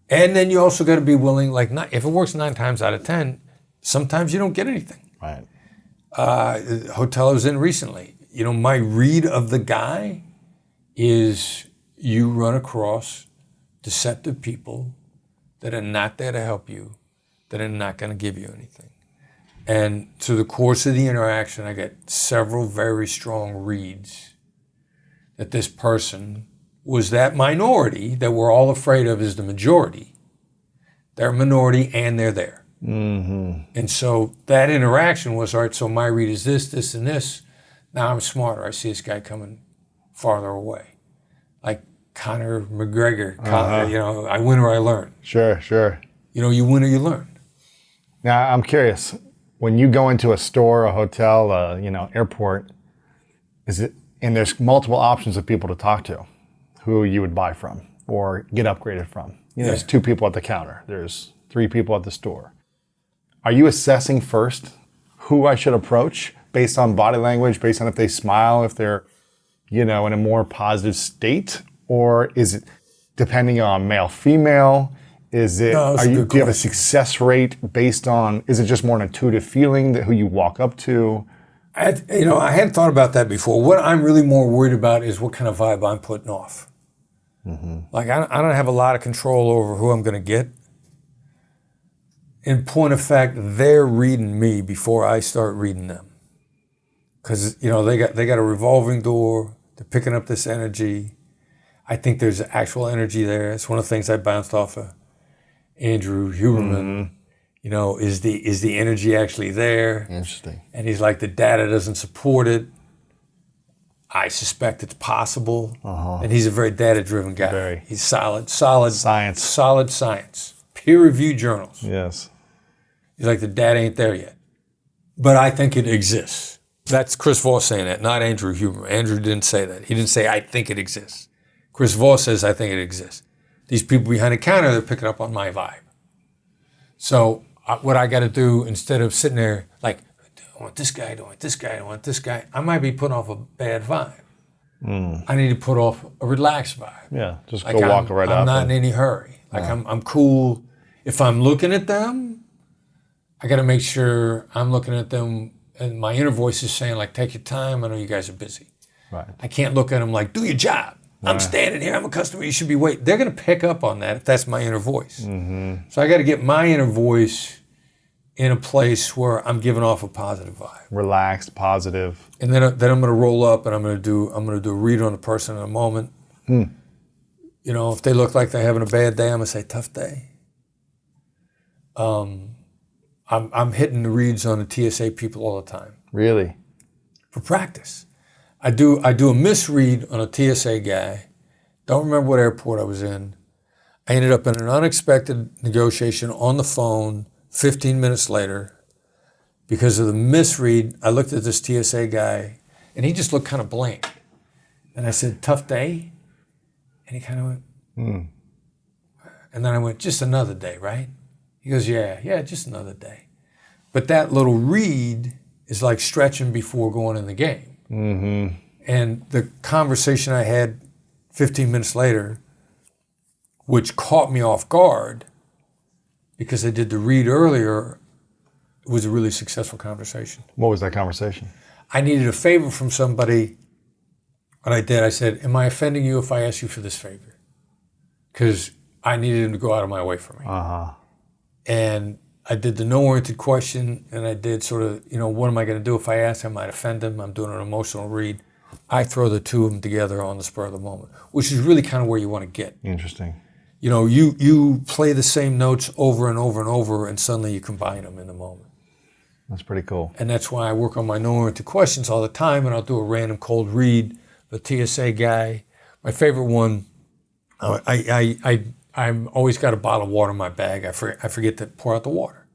And then you also got to be willing, if it works 9 times out of 10, sometimes you don't get anything. Right. Hotel I was in recently, my read of the guy is you run across deceptive people that are not there to help you, that are not going to give you anything. And through the course of the interaction, I get several very strong reads that this person was that minority that we're all afraid of is the majority. They're a minority and they're there. And so that interaction was, all right, so my read is this, this, and this. Now I'm smarter. I see this guy coming farther away. Like Conor McGregor, I win or I learn. Sure. You win or you learn. Now I'm curious. When you go into a store, a hotel, airport, and there's multiple options of people to talk to, who you would buy from or get upgraded from. There's 2 people at the counter. There's 3 people at the store. Are you assessing first who I should approach based on body language, based on if they smile, if they're, in a more positive state? Or is it depending on male, female? Is it, do you have a success rate based on, is it just more an intuitive feeling that who you walk up to? I hadn't thought about that before. What I'm really more worried about is what kind of vibe I'm putting off. Like I don't have a lot of control over who I'm going to get. In point of fact, they're reading me before I start reading them. Because, they got a revolving door. They're picking up this energy. I think there's actual energy there. It's one of the things I bounced off of Andrew Huberman. Is the energy actually there? Interesting. And he's like, the data doesn't support it. I suspect it's possible. And he's a very data-driven guy. Very. He's solid Science. Solid science. Peer-reviewed journals. Yes. He's like, the data ain't there yet. But I think it exists. That's Chris Voss saying that, not Andrew Huberman. Andrew didn't say that. He didn't say, I think it exists. Chris Voss says, I think it exists. These people behind the counter, they're picking up on my vibe. So what I got to do, instead of sitting there like, I want this guy, I don't want this guy, I don't want this guy, I might be putting off a bad vibe. I need to put off a relaxed vibe. Yeah, just Like go walk right up. I'm not in any hurry. Like I'm cool. If I'm looking at them, I got to make sure I'm looking at them and my inner voice is saying like, take your time. I know you guys are busy. Right. I can't look at them like, do your job. I'm standing here. I'm a customer. You should be waiting. They're going to pick up on that if that's my inner voice. So I got to get my inner voice in a place where I'm giving off a positive vibe. Relaxed, positive. And then I'm going to roll up and I'm going to do a read on the person in a moment. If they look like they're having a bad day, I'm going to say, tough day. I'm hitting the reads on the TSA people all the time. Really? For practice. I do a misread on a TSA guy. Don't remember what airport I was in. I ended up in an unexpected negotiation on the phone 15 minutes later. Because of the misread, I looked at this TSA guy, and he just looked kind of blank. And I said, tough day? And he kind of went, And then I went, just another day, right? He goes, yeah, just another day. But that little read is like stretching before going in the game. Mm-hmm. And the conversation I had 15 minutes later, which caught me off guard, because I did the read earlier, it was a really successful conversation. What was that conversation? I needed a favor from somebody. What I did, I said, am I offending you if I ask you for this favor? Because I needed him to go out of my way for me. And I did the no-oriented question, and I did sort of, what am I going to do if I ask him? I might offend him. I'm doing an emotional read. I throw the two of them together on the spur of the moment, which is really kind of where you want to get. Interesting. You play the same notes over and over and over, and suddenly you combine them in the moment. That's pretty cool. And that's why I work on my no-oriented questions all the time, and I'll do a random cold read. The TSA guy, my favorite one, I'm always got a bottle of water in my bag. I forget to pour out the water.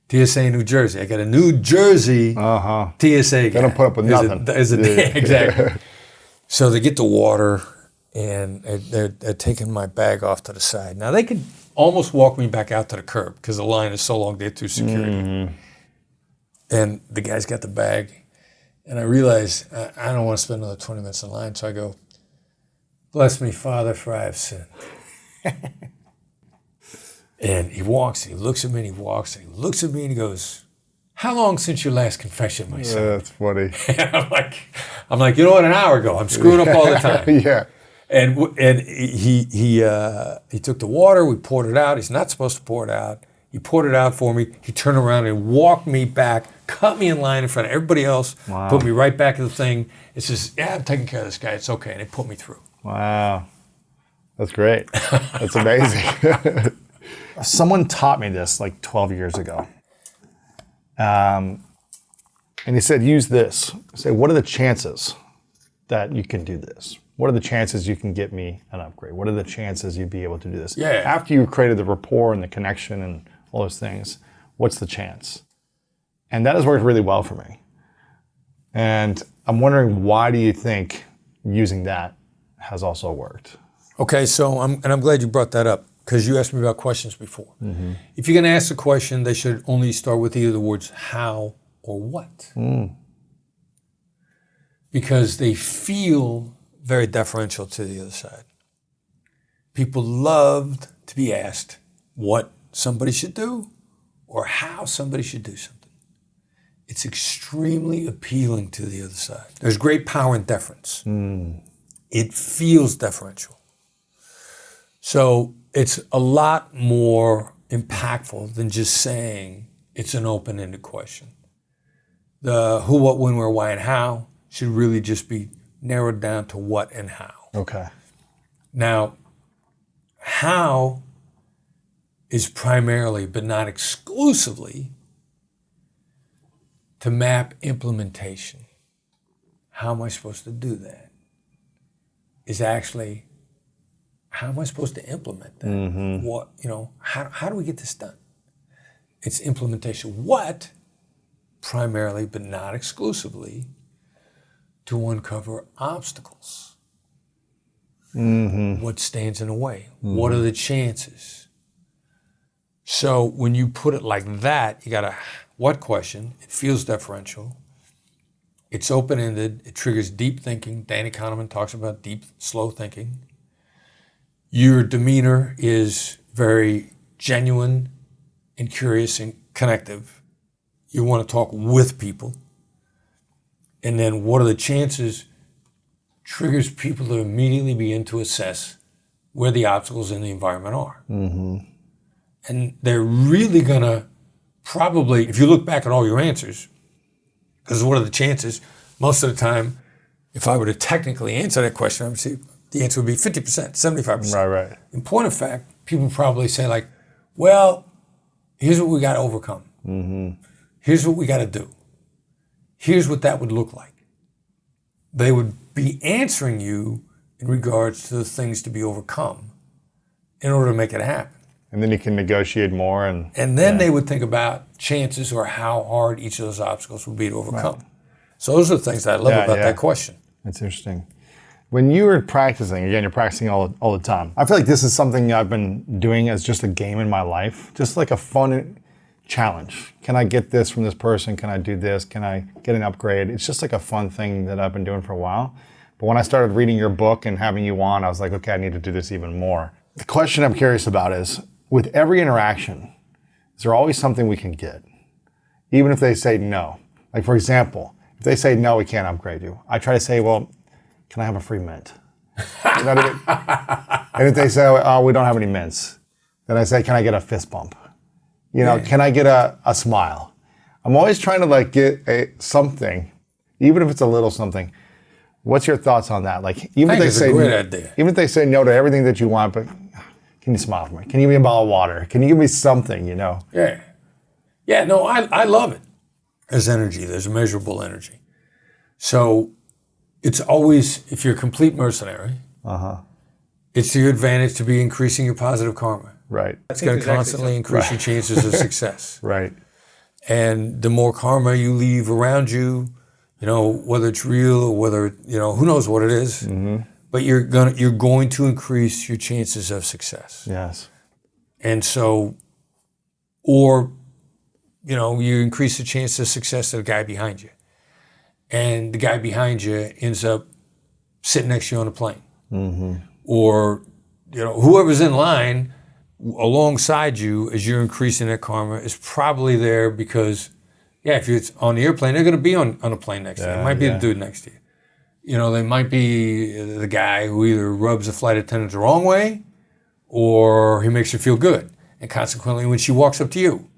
TSA New Jersey. I got a New Jersey TSA guy. They don't put up with nothing. Exactly. So they get the water, and they're taking my bag off to the side. Now, they could almost walk me back out to the curb because the line is so long, they're through security. Mm-hmm. And the guy's got the bag. And I realize I don't want to spend another 20 minutes in line. So I go, bless me, Father, for I have sinned. And he walks, and he looks at me, and he walks, and he looks at me, and he goes, how long since your last confession, my son? That's funny. And I'm like, an hour ago. I'm screwing up all the time. Yeah. And he took the water. We poured it out. He's not supposed to pour it out. He poured it out for me. He turned around and walked me back, cut me in line in front of everybody else, put me right back in the thing. It says, I'm taking care of this guy. It's okay. And they put me through. Wow. That's great. That's amazing. Someone taught me this like 12 years ago. And he said, use this. Say, what are the chances that you can do this? What are the chances you can get me an upgrade? What are the chances you'd be able to do this? Yeah. After you created the rapport and the connection and all those things, what's the chance? And that has worked really well for me. And I'm wondering, why do you think using that has also worked? Okay, so I'm glad you brought that up, because you asked me about questions before. Mm-hmm. If you're going to ask a question, they should only start with either the words how or what. Because they feel very deferential to the other side. People loved to be asked what somebody should do or how somebody should do something. It's extremely appealing to the other side. There's great power in deference. It feels deferential. So it's a lot more impactful than just saying it's an open-ended question. The who, what, when, where, why, and how should really just be narrowed down to what and how. Okay. Now, how is primarily, but not exclusively, to map implementation. How am I supposed to do that? Is actually, how am I supposed to implement that? Mm-hmm. What, how do we get this done? It's implementation. What, primarily, but not exclusively, to uncover obstacles. Mm-hmm. What stands in the way? Mm-hmm. What are the chances? So when you put it like that, you got a what question. It feels deferential. It's open-ended. It triggers deep thinking. Danny Kahneman talks about deep, slow thinking. Your demeanor is very genuine and curious and connective. You want to talk with people. And then what are the chances? Triggers people to immediately begin to assess where the obstacles in the environment are. Mm-hmm. And they're really going to probably, if you look back at all your answers, because what are the chances? Most of the time, if I were to technically answer that question, I would say the answer would be 50%, 75%. Right. In point of fact, people probably say like, well, here's what we got to overcome. Mm-hmm. Here's what we got to do. Here's what that would look like. They would be answering you in regards to the things to be overcome, in order to make it happen. And then you can negotiate more. And then they would think about chances or how hard each of those obstacles would be to overcome. Right. So those are the things that I love about that question. That's interesting. When you were practicing, again, you're practicing all the time. I feel like this is something I've been doing as just a game in my life, just like a fun challenge. Can I get this from this person? Can I do this? Can I get an upgrade? It's just like a fun thing that I've been doing for a while. But when I started reading your book and having you on, I was like, okay, I need to do this even more. The question I'm curious about is, with every interaction, is there always something we can get? Even if they say no. Like, for example, if they say, no, we can't upgrade you, I try to say, well, can I have a free mint? And if they say, oh, we don't have any mints, then I say, can I get a fist bump? Can I get a smile? I'm always trying to like get something, even if it's a little something. What's your thoughts on that? Like, even if they say no to everything that you want, but can you smile for me? Can you give me a bottle of water? Can you give me something, Yeah. Yeah, no, I love it. There's energy. There's measurable energy. So it's always, if you're a complete mercenary, it's to your advantage to be increasing your positive karma. Right. It's going to constantly increase your chances of success. Right. And the more karma you leave around you, whether it's real or whether, who knows what it is, but you're going to increase your chances of success. Yes. And so, or, you increase the chance of success of the guy behind you. And the guy behind you ends up sitting next to you on a plane. Or, whoever's in line alongside you as you're increasing that karma is probably there because, if you're on the airplane, they're going to be on a plane next to you. It might be the dude next to you. They might be the guy who either rubs the flight attendant the wrong way or he makes her feel good. And consequently, when she walks up to you,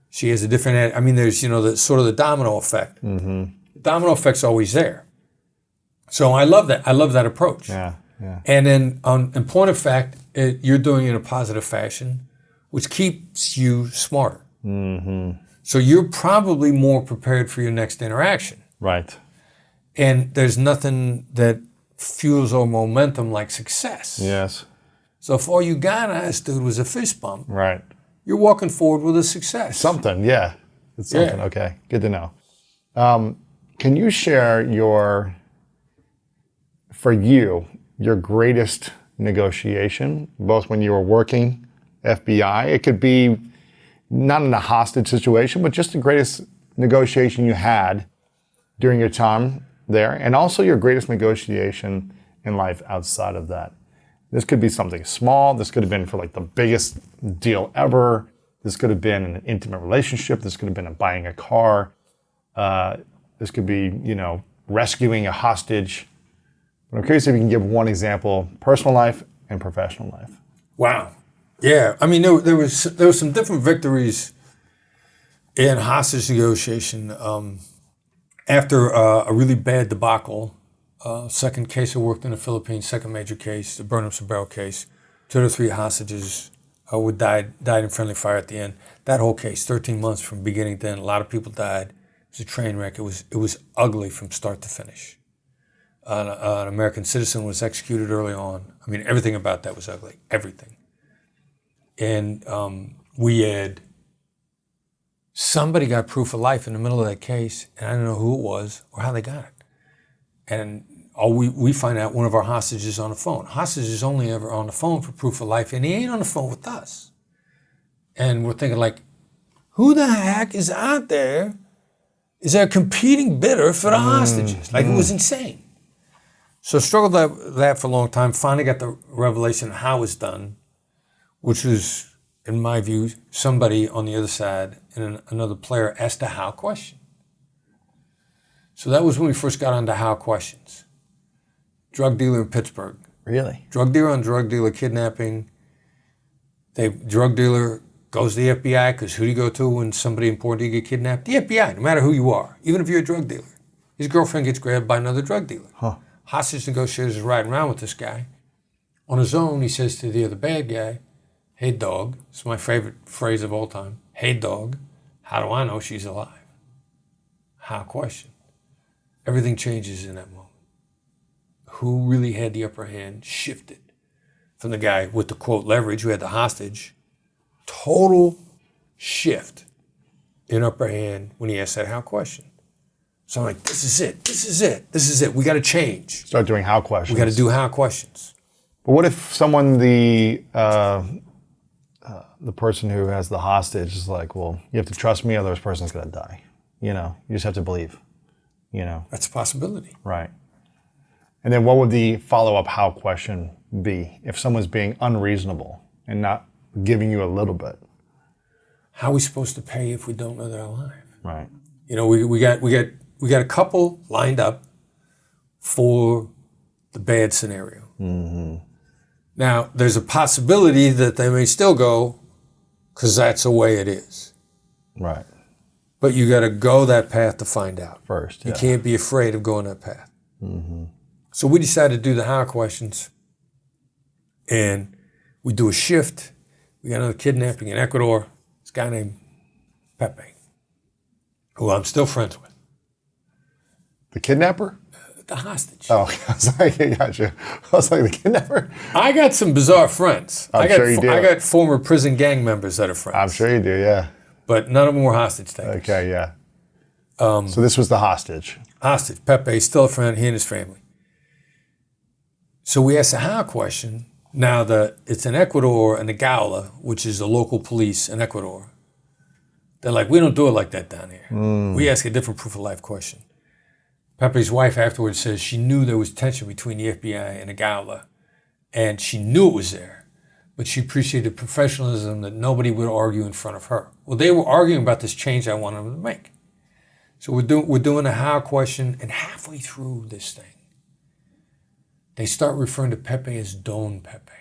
she has a different, there's, the sort of the domino effect. The domino effect's always there. So I love that. I love that approach. Yeah, yeah. And then in point of fact, you're doing it in a positive fashion, which keeps you smarter. So you're probably more prepared for your next interaction. Right. And there's nothing that fuels our momentum like success. Yes. So if all you got asked, dude, was a fist bump, right, you're walking forward with a success. Something, yeah. It's something, okay. Good to know. Can you share your greatest negotiation, both when you were working FBI? It could be not in a hostage situation, but just the greatest negotiation you had during your time there, and also your greatest negotiation in life outside of that. This could be something small. This could have been for like the biggest deal ever. This could have been an intimate relationship. This could have been buying a car. This could be, rescuing a hostage. But I'm curious if you can give one example, personal life and professional life. Wow. Yeah. There was some different victories in hostage negotiation. After a really bad debacle, second case I worked in the Philippines, second major case, the Burnham Barrel case, 2 or 3 hostages died in friendly fire at the end. That whole case, 13 months from beginning to end, a lot of people died. It was a train wreck. It was ugly from start to finish. An American citizen was executed early on. Everything about that was ugly, everything. And we had, somebody got proof of life in the middle of that case, and I don't know who it was or how they got it. And we find out one of our hostages on the phone. Hostage is only ever on the phone for proof of life, and he ain't on the phone with us. And we're thinking like, who the heck is out there? Is there a competing bidder for the hostages? Like, it was insane. So struggled with that for a long time. Finally got the revelation of how it's done, which was, in my view, somebody on the other side and another player asked a how question. So that was when we first got onto how questions. Drug dealer in Pittsburgh. Really? Drug dealer on drug dealer kidnapping. Drug dealer goes to the FBI, because who do you go to when somebody important to you get kidnapped? The FBI, no matter who you are, even if you're a drug dealer. His girlfriend gets grabbed by another drug dealer. Hostage negotiators is riding around with this guy. On his own, he says to the other bad guy, hey dog, it's my favorite phrase of all time, hey dog, how do I know she's alive? How question. Everything changes in that moment. Who really had the upper hand shifted from the guy with the quote leverage who had the hostage. Total shift in upper hand when he asked that how question. So I'm like, this is it. We got to change. Start doing how questions. We got to do how questions. But what if someone, the person who has the hostage is like, well, you have to trust me or this person's going to die. You just have to believe, That's a possibility. Right. And then what would the follow-up how question be if someone's being unreasonable and not giving you a little bit? How are we supposed to pay if we don't know they're alive? Right. We got a couple lined up for the bad scenario. Mm-hmm. Now, there's a possibility that they may still go because that's the way it is. Right. But you got to go that path to find out. First, You can't be afraid of going that path. Mm-hmm. So we decided to do the how questions, and we do a shift. We got another kidnapping in Ecuador. This guy named Pepe, who I'm still friends with. The kidnapper? The hostage. Oh, I was like, I got you. I was like, the kidnapper? I got some bizarre friends. I'm sure you do. I got former prison gang members that are friends. I'm sure you do, yeah. But none of them were hostage takers. Okay, yeah. So this was the hostage. Hostage. Pepe, still a friend, he and his family. So we asked the how question. Now, it's in Ecuador and the Gaula, which is the local police in Ecuador. They're like, we don't do it like that down here. We ask a different proof of life question. Pepe's wife afterwards says she knew there was tension between the FBI and the Gaula, and she knew it was there, but she appreciated professionalism that nobody would argue in front of her. Well, they were arguing about this change I wanted them to make. So we're doing a how question, and halfway through this thing, they start referring to Pepe as Don Pepe.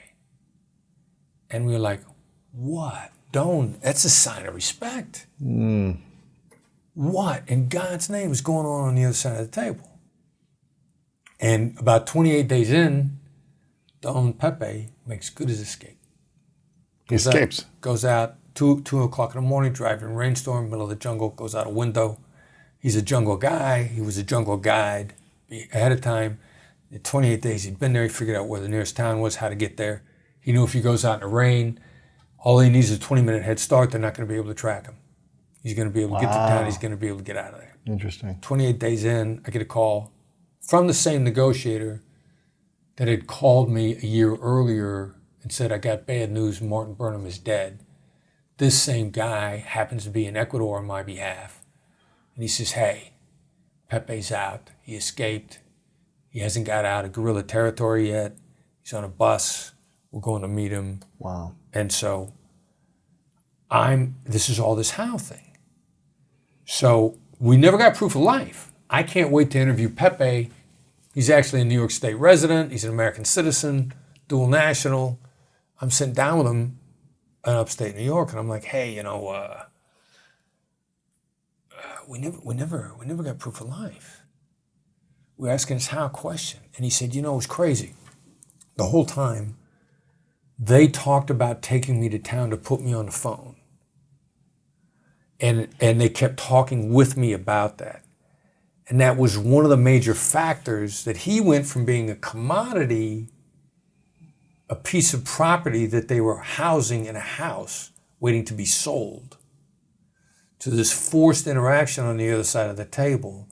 And we were like, what? Don, that's a sign of respect. What in God's name is going on the other side of the table? And about 28 days in, Don Pepe makes good his escape. He escapes. Goes out 2 o'clock in the morning, driving in a rainstorm, middle of the jungle, goes out a window. He's a jungle guy. He was a jungle guide ahead of time. In 28 days, he'd been there. He figured out where the nearest town was, how to get there. He knew if he goes out in the rain, all he needs is a 20-minute head start. They're not going to be able to track him. He's going to be able to get to town. He's going to be able to get out of there. Interesting. 28 days in, I get a call from the same negotiator that had called me a year earlier and said, I got bad news, Martin Burnham is dead. This same guy happens to be in Ecuador on my behalf. And he says, hey, Pepe's out. He escaped. He hasn't got out of guerrilla territory yet. He's on a bus. We're going to meet him. Wow. And so this is all this how thing. So we never got proof of life. I can't wait to interview Pepe. He's actually a New York State resident. He's an American citizen, dual national. I'm sitting down with him in upstate New York, and I'm like, hey, we never got proof of life. We're asking this how question. And he said, it was crazy. The whole time, they talked about taking me to town to put me on the phone. And they kept talking with me about that. And that was one of the major factors that he went from being a commodity, a piece of property that they were housing in a house waiting to be sold, to this forced interaction on the other side of the table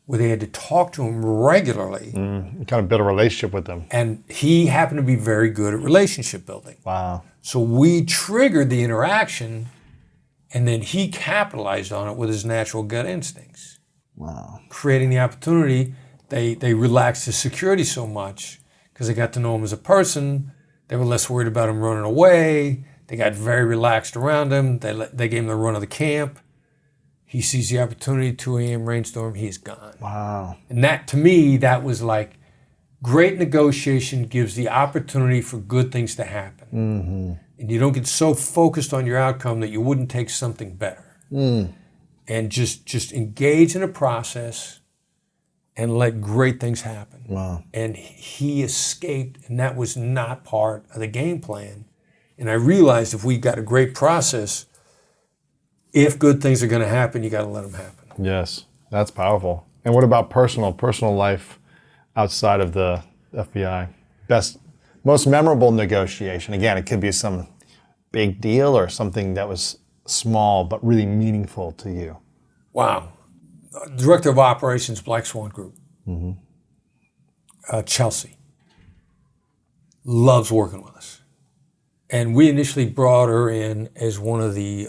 where they had to talk to him regularly. You kind of build a relationship with them. And he happened to be very good at relationship building. Wow. So we triggered the interaction, and then he capitalized on it with his natural gut instincts. Wow. Creating the opportunity, they relaxed his security so much because they got to know him as a person. They were less worried about him running away. They got very relaxed around him. They gave him the run of the camp. He sees the opportunity, 2 a.m. rainstorm, he is gone. Wow. And that, to me, that was like, great negotiation gives the opportunity for good things to happen. Mm-hmm. And you don't get so focused on your outcome that you wouldn't take something better. And just engage in a process and let great things happen. Wow. And he escaped, and that was not part of the game plan. And I realized if we got a great process, if good things are going to happen, you got to let them happen. Yes, that's powerful. And what about personal life outside of the FBI? Best Most memorable negotiation. Again, it could be some big deal or something that was small but really meaningful to you. Wow. Director of Operations, Black Swan Group. Chelsea. Loves working with us. And we initially brought her in as one of the,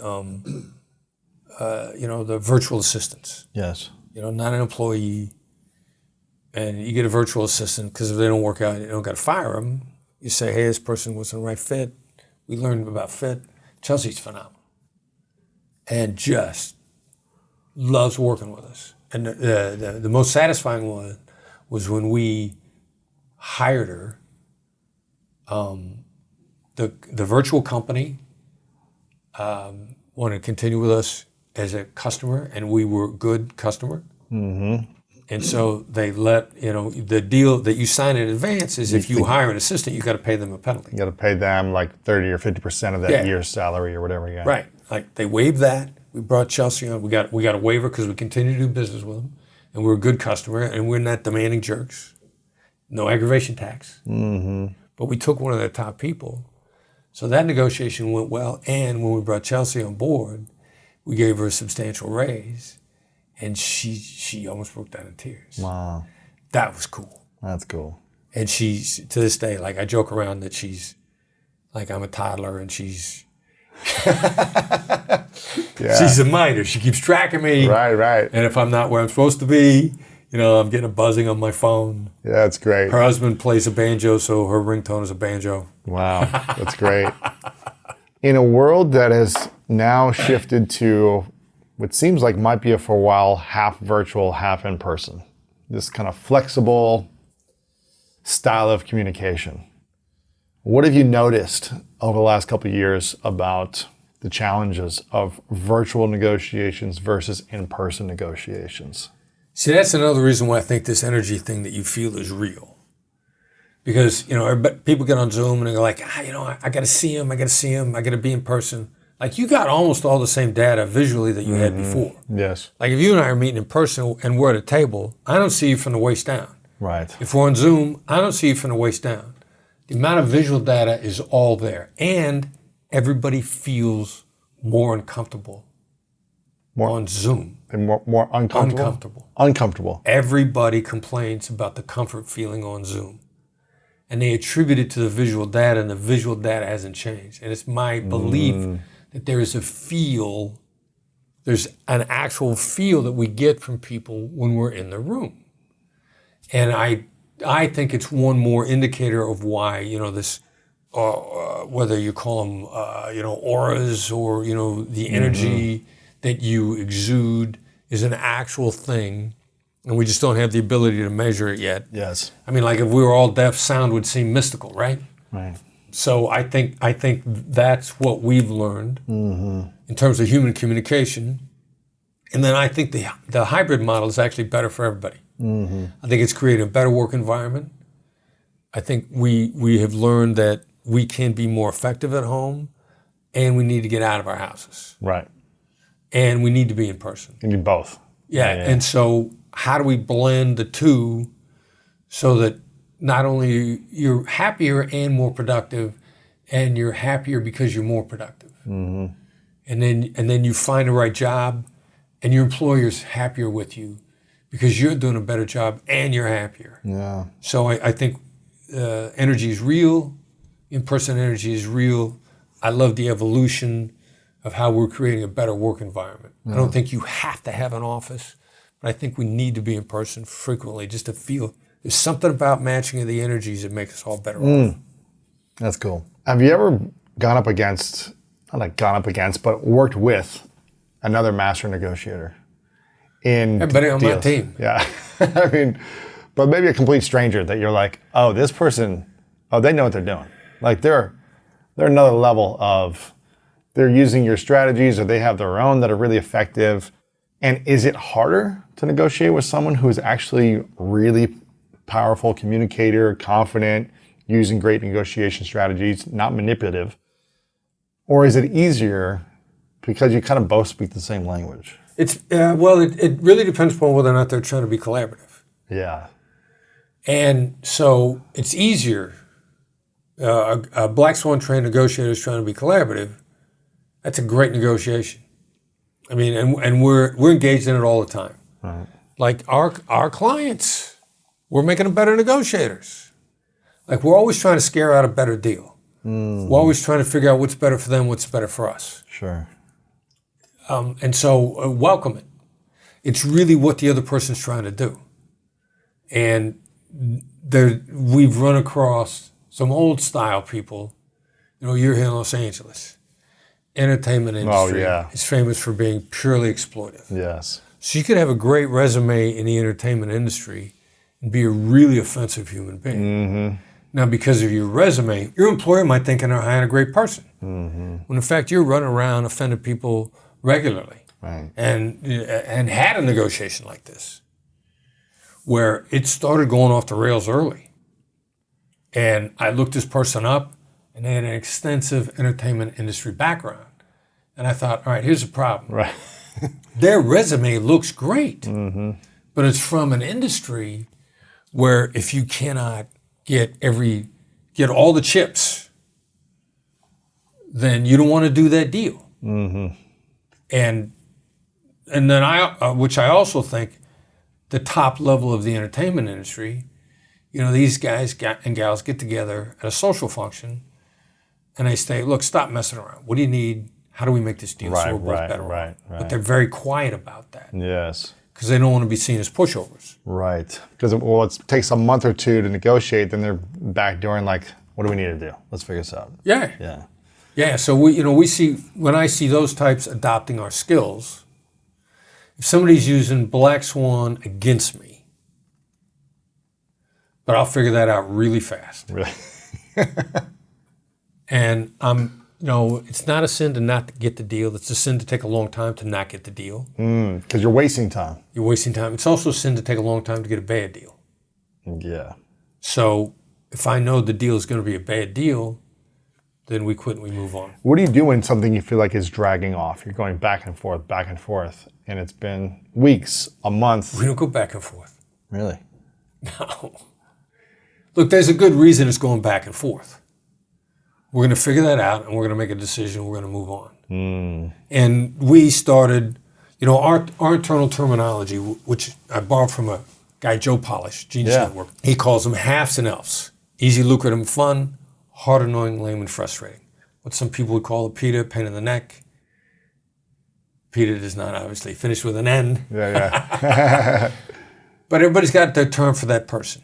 the virtual assistants. Yes. Not an employee. And you get a virtual assistant because if they don't work out, you don't got to fire them. You say, hey, this person wasn't the right fit. We learned about fit. Chelsea's phenomenal. And just loves working with us. And the most satisfying one was when we hired her. The virtual company wanted to continue with us as a customer, and we were a good customer. And so they let, the deal that you sign in advance is if you hire an assistant, you got to pay them a penalty. You got to pay them like 30 or 50% of that year's salary or whatever. Yeah. Right. Like they waived that. We brought Chelsea on. We got a waiver because we continue to do business with them, and we're a good customer, and we're not demanding jerks. No aggravation tax. But we took one of their top people. So that negotiation went well, and when we brought Chelsea on board, we gave her a substantial raise, and she almost broke down in tears. Wow. That was cool. That's cool. And she's, to this day, like I joke around that she's, like I'm a toddler and she's, she's a minor. She keeps tracking me. Right. And if I'm not where I'm supposed to be, I'm getting a buzzing on my phone. Yeah, that's great. Her husband plays a banjo, so her ringtone is a banjo. Wow, that's great. In a world that has now shifted to what seems like might be for a while half virtual, half in person, this kind of flexible style of communication, what have you noticed over the last couple of years about the challenges of virtual negotiations versus in-person negotiations? See, that's another reason why I think this energy thing that you feel is real. Because, people get on Zoom and they're like, I got to see him, I got to be in person. Like, you got almost all the same data visually that you had before. Yes. Like, if you and I are meeting in person and we're at a table, I don't see you from the waist down. Right. If we're on Zoom, I don't see you from the waist down. The amount of visual data is all there. And everybody feels more uncomfortable on Zoom. And more uncomfortable? Uncomfortable. Everybody complains about the comfort feeling on Zoom. And they attribute it to the visual data, and the visual data hasn't changed. And it's my belief that there is there's an actual feel that we get from people when we're in the room. And I think it's one more indicator of why, this, whether you call them, auras or, the energy that you exude is an actual thing, and we just don't have the ability to measure it yet. Yes. I mean, like if we were all deaf, sound would seem mystical, right? Right. So I think that's what we've learned in terms of human communication. And then I think the hybrid model is actually better for everybody. I think it's creating a better work environment. I think we have learned that we can be more effective at home, and we need to get out of our houses. Right. And we need to be in person. You need both. Yeah. And so how do we blend the two so that not only you're happier and more productive, and you're happier because you're more productive. And then you find the right job, and your employer's happier with you because you're doing a better job and you're happier. Yeah. So I think energy is real. In-person energy is real. I love the evolution of how we're creating a better work environment. I don't think you have to have an office, but I think we need to be in person frequently just to feel there's something about matching of the energies that makes us all better off. That's cool. Have you ever gone up against, not like gone up against, but worked with another master negotiator in Everybody on deals? my team. Yeah. I mean, but maybe a complete stranger that you're like, oh, this person, they know what they're doing. Like they're another level of, they're using your strategies or they have their own that are really effective. And is it harder to negotiate with someone who is actually really powerful communicator, confident, using great negotiation strategies, not manipulative? Or is it easier because you kind of both speak the same language? It really depends upon whether or not they're trying to be collaborative. Yeah. And so it's easier a Black Swan trained negotiator is trying to be collaborative, that's a great negotiation. I mean, and we're engaged in it all the time. Right. Like our clients, we're making them better negotiators. Like we're always trying to scare out a better deal. We're always trying to figure out what's better for them, what's better for us. Sure. And so welcome it. It's really what the other person's trying to do. And we've run across some old style people. You know, you're here in Los Angeles. Entertainment industry is famous for being purely exploitive. Yes. So you could have a great resume in the entertainment industry and be a really offensive human being. Mm-hmm. Now, because of your resume, your employer might think you're hiring a great person. Mm-hmm. When in fact, you're running around offending people regularly. Right. And had a negotiation like this where it started going off the rails early. And I looked this person up, and they had an extensive entertainment industry background. And I thought, all right, here's the problem. Right. Their resume looks great, Mm-hmm. but it's from an industry where if you cannot get all the chips, then you don't want to do that deal. Mm-hmm. And then which I also think, the top level of the entertainment industry, you know, these guys and gals get together at a social function, and they say, "Look, stop messing around. What do you need? How do we make this deal so we're both better?" Right. But they're very quiet about that. Yes. Because they don't want to be seen as pushovers. Right. Because it takes a month or two to negotiate, then they're back doing like, what do we need to do? Let's figure this out. Yeah. Yeah. Yeah. So we see, when I see those types adopting our skills, if somebody's using Black Swan against me, but I'll figure that out really fast. Really. And it's not a sin to not get the deal. It's a sin to take a long time to not get the deal. Because you're wasting time. You're wasting time. It's also a sin to take a long time to get a bad deal. Yeah. So if I know the deal is going to be a bad deal, then we quit and we move on. What do you do when something you feel like is dragging off? You're going back and forth, and it's been weeks, a month. We don't go back and forth. Really? No. Look, there's a good reason it's going back and forth. We're going to figure that out, and we're going to make a decision. We're going to move on. And we started, our internal terminology, which I borrowed from a guy, Joe Polish, Genius Network. He calls them halves and elves. Easy, lucrative, and fun. Hard, annoying, lame, and frustrating. What some people would call a PITA, pain in the neck. PITA does not obviously finish with an N. Yeah. But everybody's got their term for that person.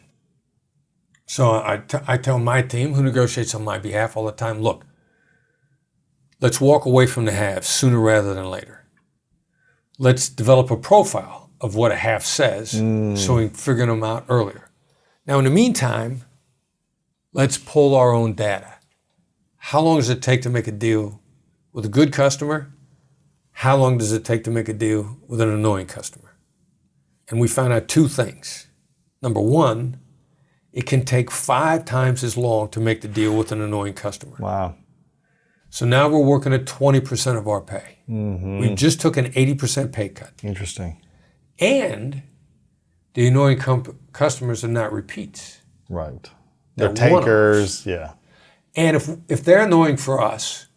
So I tell my team, who negotiates on my behalf all the time, look, let's walk away from the halves sooner rather than later. Let's develop a profile of what a half says so we can figure them out earlier. Now, in the meantime, let's pull our own data. How long does it take to make a deal with a good customer? How long does it take to make a deal with an annoying customer? And we found out two things. Number one, it can take 5 times as long to make the deal with an annoying customer. Wow. So now we're working at 20% of our pay. Mm-hmm. We just took an 80% pay cut. Interesting. And the annoying customers are not repeats. Right. They're takers, yeah. And if they're annoying for us,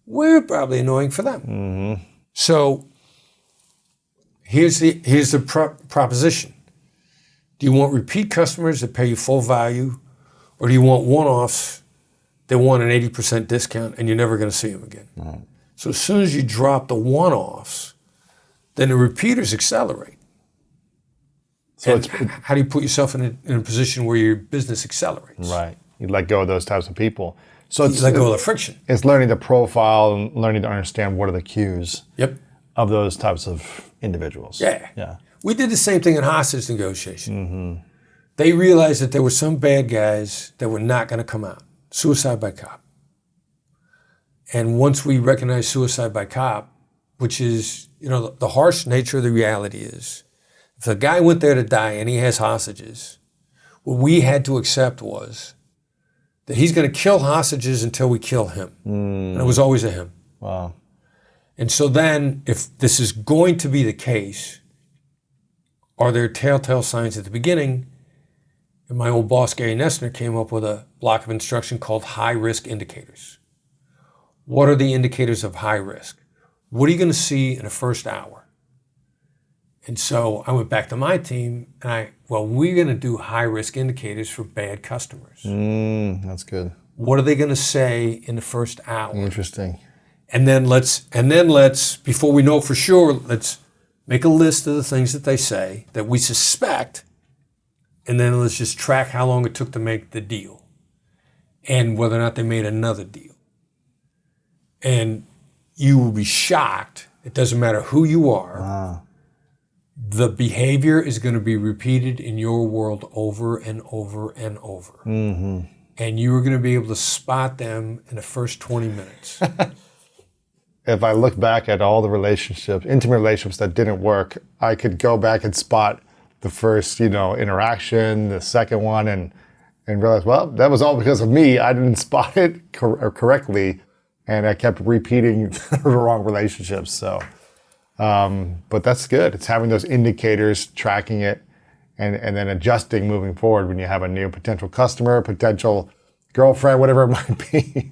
we're probably annoying for them. Mm-hmm. So here's the proposition. Do you want repeat customers that pay you full value, or do you want one-offs that want an 80% discount and you're never going to see them again? Right. So as soon as you drop the one-offs, then the repeaters accelerate. So how do you put yourself in a position where your business accelerates? Right. You let go of those types of people. So it's let go of the friction. It's learning to profile and learning to understand what are the cues of those types of individuals. Yeah. We did the same thing in hostage negotiation. Mm-hmm. They realized that there were some bad guys that were not going to come out. Suicide by cop. And once we recognized suicide by cop, which is, the harsh nature of the reality is, if a guy went there to die and he has hostages, what we had to accept was that he's going to kill hostages until we kill him. And it was always a him. Wow. And so then, if this is going to be the case, are there telltale signs at the beginning? And my old boss, Gary Nessner, came up with a block of instruction called high-risk indicators. What are the indicators of high risk? What are you going to see in the first hour? And so I went back to my team and we're going to do high-risk indicators for bad customers. That's good. What are they going to say in the first hour? Interesting. And then let's, before we know for sure, let's make a list of the things that they say that we suspect, and then let's just track how long it took to make the deal and whether or not they made another deal. And you will be shocked. It doesn't matter who you are. Wow. The behavior is going to be repeated in your world over and over and over. Mm-hmm. And you are going to be able to spot them in the first 20 minutes. If I look back at all the relationships, intimate relationships that didn't work, I could go back and spot the first, interaction, the second one, and realize, well, that was all because of me. I didn't spot it correctly, and I kept repeating the wrong relationships. So, but that's good. It's having those indicators, tracking it, and then adjusting moving forward when you have a new potential customer, potential girlfriend, whatever it might be,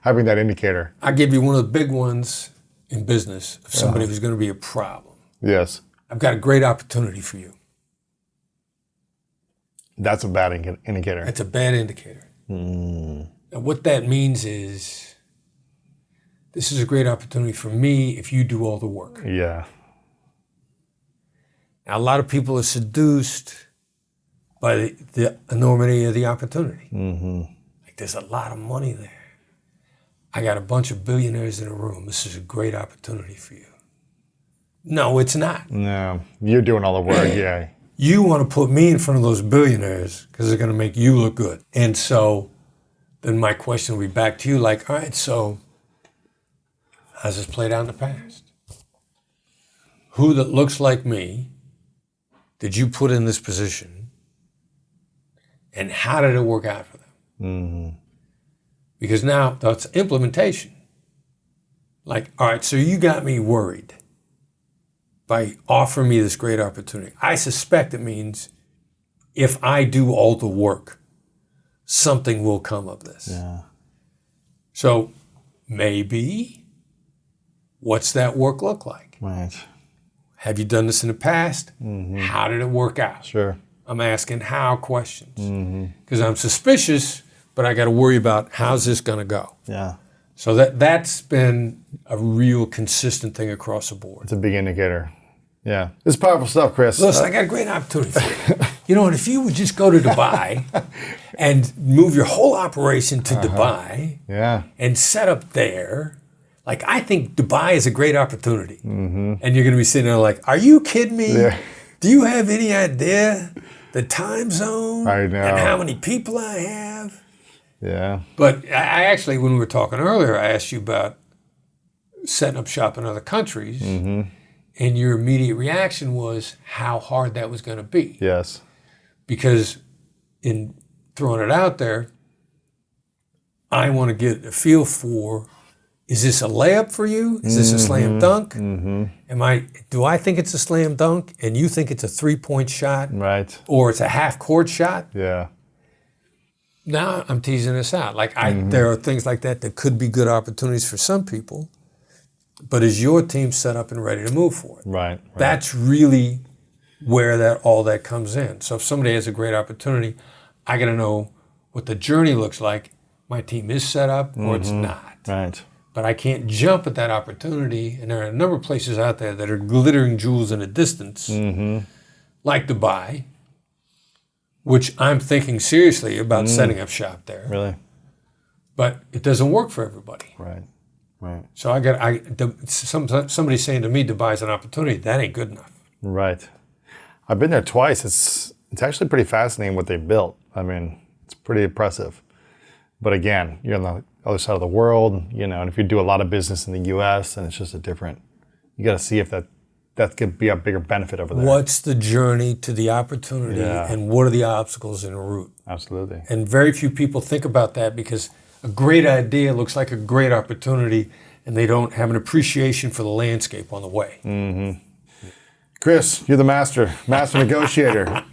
having that indicator. I'll give you one of the big ones in business of somebody who's going to be a problem. Yes. I've got a great opportunity for you. That's a bad indicator. That's a bad indicator. And what that means is, this is a great opportunity for me if you do all the work. Yeah. Now, a lot of people are seduced by the enormity of the opportunity. Mm-hmm. Like, there's a lot of money there. I got a bunch of billionaires in a room. This is a great opportunity for you. No, it's not. No, you're doing all the work, yeah. You want to put me in front of those billionaires because they're going to make you look good. And so then my question will be back to you like, all right, so how's this played out in the past? Who that looks like me did you put in this position, and how did it work out for them? Mm-hmm. Because now that's implementation. Like, all right, so you got me worried by offering me this great opportunity. I suspect it means if I do all the work, something will come of this. Yeah. So maybe, what's that work look like? Right. Have you done this in the past? Mm-hmm. How did it work out? Sure. I'm asking how questions. Because I'm suspicious, but I got to worry about how's this going to go. Yeah. So that's been a real consistent thing across the board. It's a big indicator. Yeah. It's powerful stuff, Chris. Listen, I got a great opportunity for you. You know, and if you would just go to Dubai and move your whole operation to Dubai and set up there, like, I think Dubai is a great opportunity. And you're going to be sitting there like, are you kidding me? Yeah. Do you have any idea the time zone I know. and how many people I have? Yeah. But I actually, when we were talking earlier, I asked you about setting up shop in other countries, and your immediate reaction was how hard that was going to be. Yes. Because in throwing it out there, I want to get a feel for, is this a layup for you? Is this a slam dunk? Do I think it's a slam dunk and you think it's a 3-point shot? Right. Or it's a half court shot? Yeah. Now I'm teasing this out. Like, there are things like that could be good opportunities for some people, but is your team set up and ready to move for it? Right. That's really where all that comes in. So if somebody has a great opportunity, I got to know what the journey looks like. My team is set up or it's not. Right. But I can't jump at that opportunity. And there are a number of places out there that are glittering jewels in the distance, like Dubai, which I'm thinking seriously about setting up shop there. Really? But it doesn't work for everybody. Right. Right. So somebody's saying to me, Dubai's an opportunity. That ain't good enough. Right. I've been there twice. It's actually pretty fascinating what they built. I mean, it's pretty impressive. But again, you're on the other side of the world, and if you do a lot of business in the U.S., and it's just you got to see if that could be a bigger benefit over there. What's the journey to the opportunity, and what are the obstacles en route? Absolutely. And very few people think about that because a great idea looks like a great opportunity, and they don't have an appreciation for the landscape on the way. Chris, you're the master negotiator.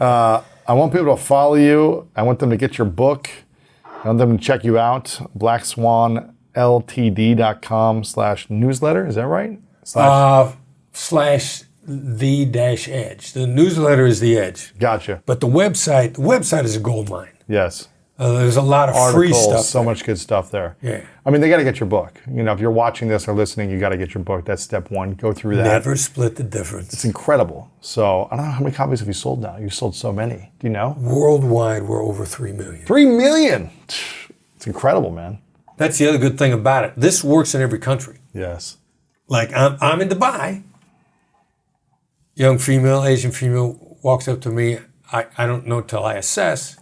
I want people to follow you. I want them to get your book. I want them to check you out. blackswanltd.com/newsletter. Is that right? Slash the-edge. The newsletter is the edge. Gotcha. But the website is a gold mine. Yes. There's a lot of free Articles, stuff. so much good stuff there. Yeah. I mean, they got to get your book. You know, if you're watching this or listening, you got to get your book. That's step one. Go through that. Never split the difference. It's incredible. So I don't know how many copies have you sold now. You've sold so many. Do you know? Worldwide, we're over 3 million. 3 million. It's incredible, man. That's the other good thing about it. This works in every country. Yes. Like I'm in Dubai. Young female, Asian female walks up to me. I don't know till I assess.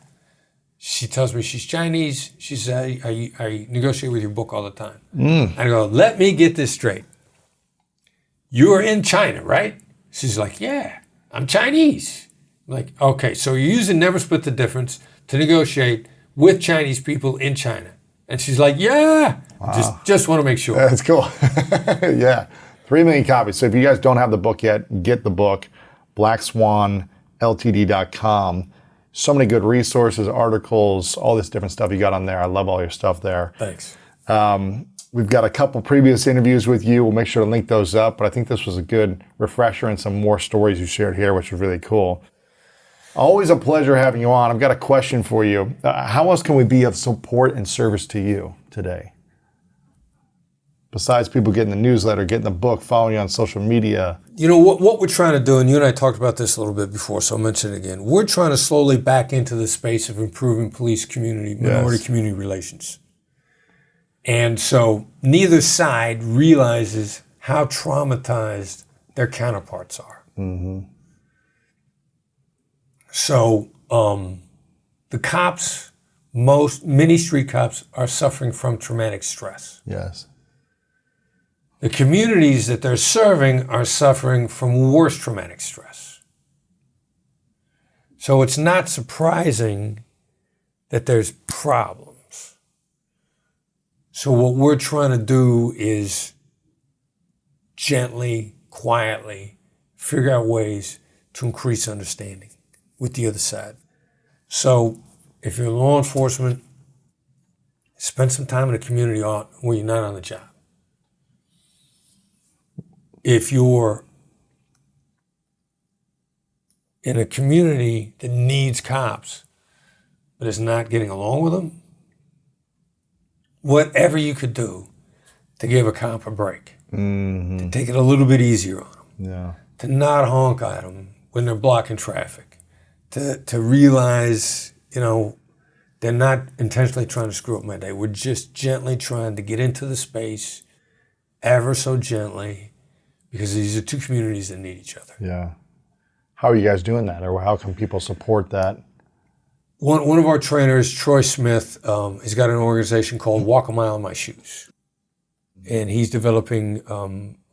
She tells me she's Chinese. She says, I negotiate with your book all the time. I go, let me get this straight. You're in China, right? She's like, yeah, I'm Chinese. I'm like, okay, so you're using Never Split the Difference to negotiate with Chinese people in China. And she's like, yeah. Wow. Just want to make sure. That's cool. Yeah. 3 million copies. So if you guys don't have the book yet, get the book. blackswanltd.com. So many good resources, articles, all this different stuff you got on there. I love all your stuff there. Thanks. We've got a couple previous interviews with you. We'll make sure to link those up. But I think this was a good refresher and some more stories you shared here, which was really cool. Always a pleasure having you on. I've got a question for you. How else can we be of support and service to you today? Besides people getting the newsletter, getting the book, following you on social media. You know, what we're trying to do, and you and I talked about this a little bit before, so I'll mention it again. We're trying to slowly back into the space of improving police community, minority community relations. And so neither side realizes how traumatized their counterparts are. Mm-hmm. So the cops, many street cops are suffering from traumatic stress. Yes. The communities that they're serving are suffering from worse traumatic stress. So it's not surprising that there's problems. So what we're trying to do is gently, quietly figure out ways to increase understanding with the other side. So if you're in law enforcement, spend some time in a community where you're not on the job. If you're in a community that needs cops, but is not getting along with them, whatever you could do to give a cop a break, to take it a little bit easier on them, to not honk at them when they're blocking traffic, to realize, you know, they're not intentionally trying to screw up my day. We're just gently trying to get into the space, ever so gently, because these are two communities that need each other. Yeah. How are you guys doing that, or how can people support that? One of our trainers, Troy Smith, has got an organization called Walk a Mile in My Shoes. And he's developing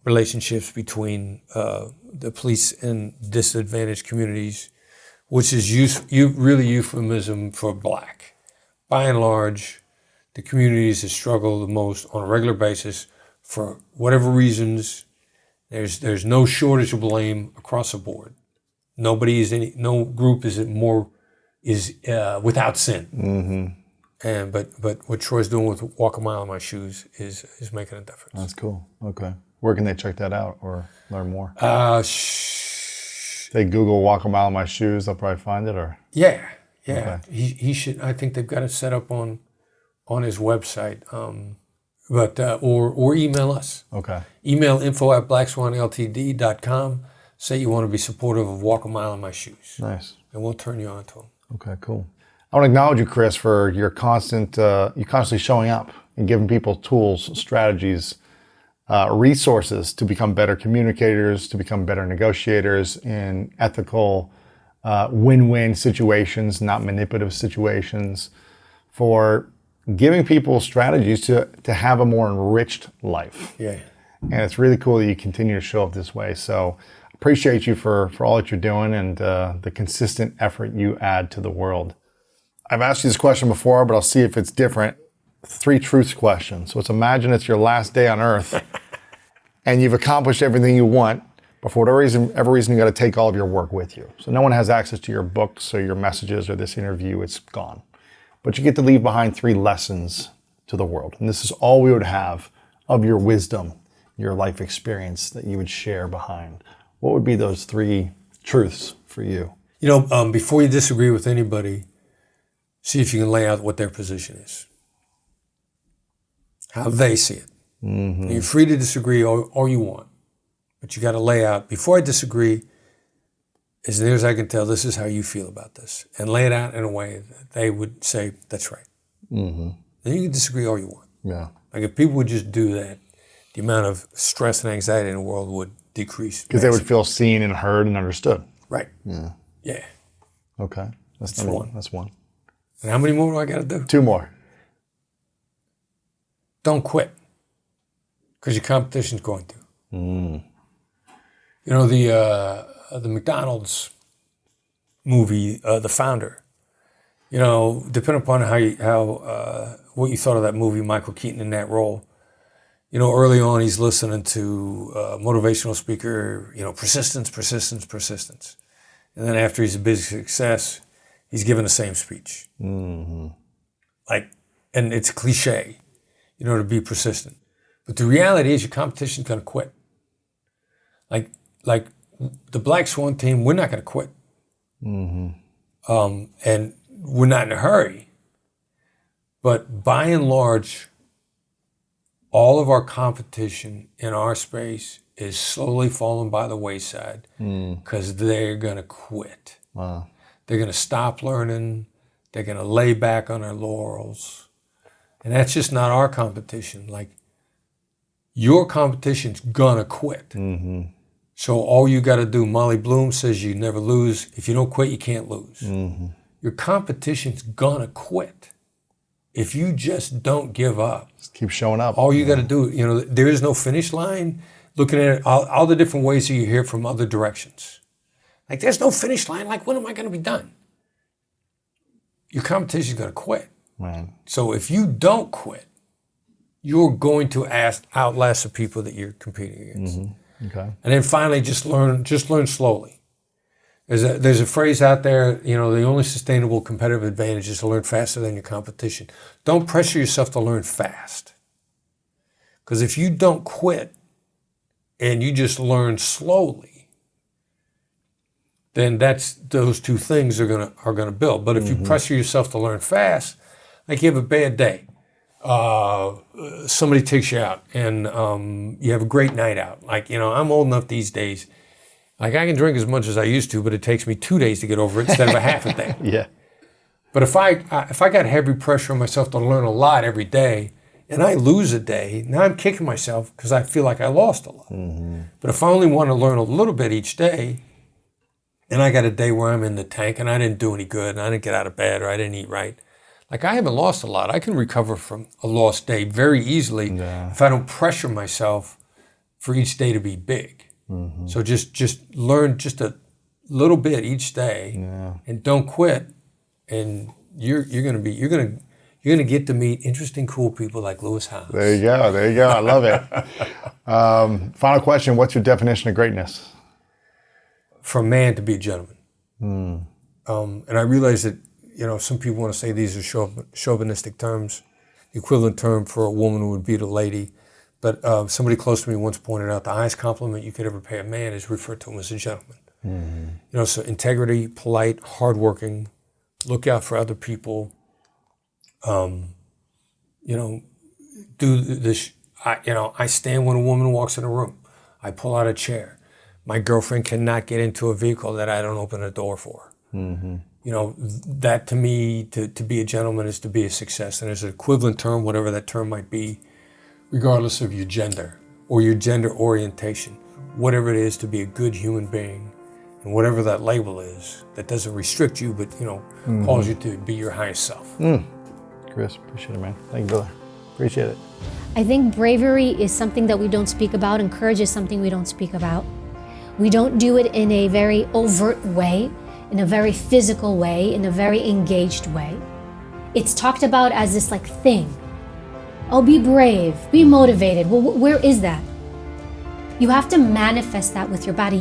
relationships between the police and disadvantaged communities, which is really euphemism for black. By and large, the communities that struggle the most on a regular basis for whatever reasons. There's no shortage of blame across the board. No group is without sin. Mm-hmm. But what Troy's doing with Walk a Mile in My Shoes is making a difference. That's cool. Okay. Where can they check that out or learn more? They Google Walk a Mile in My Shoes, they'll probably find it, or? Yeah. Okay. He should. I think they've got it set up on his website. Or email us. Okay. Email info@blackswanltd.com. Say you want to be supportive of Walk a Mile in My Shoes. Nice. And we'll turn you on to them. Okay, cool. I want to acknowledge you, Chris, for your constantly showing up and giving people tools, strategies, resources to become better communicators, to become better negotiators in ethical, win-win situations, not manipulative situations, for giving people strategies to have a more enriched life. Yeah. And it's really cool that you continue to show up this way. So appreciate you for all that you're doing and the consistent effort you add to the world. I've asked you this question before, but I'll see if it's different. 3 truths question. So let's imagine it's your last day on earth and you've accomplished everything you want, but for whatever reason, you got to take all of your work with you. So no one has access to your books or your messages or this interview. It's gone. But you get to leave behind 3 lessons to the world. And this is all we would have of your wisdom, your life experience that you would share behind. What would be those 3 truths for you? Before you disagree with anybody, see if you can lay out what their position is, how they see it. Mm-hmm. You're free to disagree all you want, but you got to lay out, before I disagree, as near as I can tell, this is how you feel about this, and lay it out in a way that they would say, that's right. Mm-hmm. Then you can disagree all you want. Yeah. Like if people would just do that, the amount of stress and anxiety in the world would decrease. Because they would feel seen and heard and understood. Right. Yeah. Yeah. Okay. That's number 1. That's 1. And how many more do I got to do? 2 more. Don't quit. Because your competition's going to. Mm. The McDonald's movie, The Founder, depending upon what you thought of that movie, Michael Keaton in that role, early on he's listening to a motivational speaker, persistence, persistence, persistence. And then after he's a big success, he's giving the same speech. Mm-hmm. And it's a cliche, to be persistent. But the reality is your competition's going to quit. Like the Black Swan team, we're not going to quit. Mm-hmm. And we're not in a hurry. But by and large, all of our competition in our space is slowly falling by the wayside because they're going to quit. Wow. They're going to stop learning. They're going to lay back on their laurels. And that's just not our competition. Your competition's going to quit. Mm-hmm. So all you got to do, Molly Bloom says you never lose. If you don't quit, you can't lose. Mm-hmm. Your competition's going to quit. If you just don't give up. Just keep showing up. All you got to do, there is no finish line. Looking at it, all the different ways that you hear from other directions. There's no finish line. When am I going to be done? Your competition's going to quit. Right. So if you don't quit, you're going to outlast the people that you're competing against. Mm-hmm. Okay. And then finally, just learn slowly. There's a phrase out there, the only sustainable competitive advantage is to learn faster than your competition. Don't pressure yourself to learn fast. Because if you don't quit and you just learn slowly, then those 2 things are gonna build. But if you pressure yourself to learn fast, you have a bad day. Somebody takes you out and you have a great night out. I'm old enough these days. I can drink as much as I used to, but it takes me 2 days to get over it instead of a half a day. Yeah. But if I got heavy pressure on myself to learn a lot every day, and I lose a day, now I'm kicking myself because I feel like I lost a lot. Mm-hmm. But if I only want to learn a little bit each day, and I got a day where I'm in the tank and I didn't do any good, and I didn't get out of bed or I didn't eat right, I haven't lost a lot. I can recover from a lost day very easily if I don't pressure myself for each day to be big. Mm-hmm. So just learn just a little bit each day, and don't quit. And you're gonna get to meet interesting, cool people like Lewis Howes. There you go. I love it. Final question: what's your definition of greatness? For a man to be a gentleman. And I realize that some people want to say these are chauvinistic terms. The equivalent term for a woman would be the lady. But somebody close to me once pointed out the highest compliment you could ever pay a man is refer to him as a gentleman. Mm-hmm. So integrity, polite, hardworking, look out for other people. Do this. I stand when a woman walks in a room. I pull out a chair. My girlfriend cannot get into a vehicle that I don't open a door for. Mm-hmm. That to me, to be a gentleman is to be a success. And there's an equivalent term, whatever that term might be, regardless of your gender or your gender orientation, whatever it is to be a good human being, and whatever that label is, that doesn't restrict you, but calls you to be your highest self. Chris, appreciate it, man. Thank you, brother. Appreciate it. I think bravery is something that we don't speak about, and courage is something we don't speak about. We don't do it in a very overt way, in a very physical way, in a very engaged way. It's talked about as this thing. Oh, be brave, be motivated. Well, where is that? You have to manifest that with your body.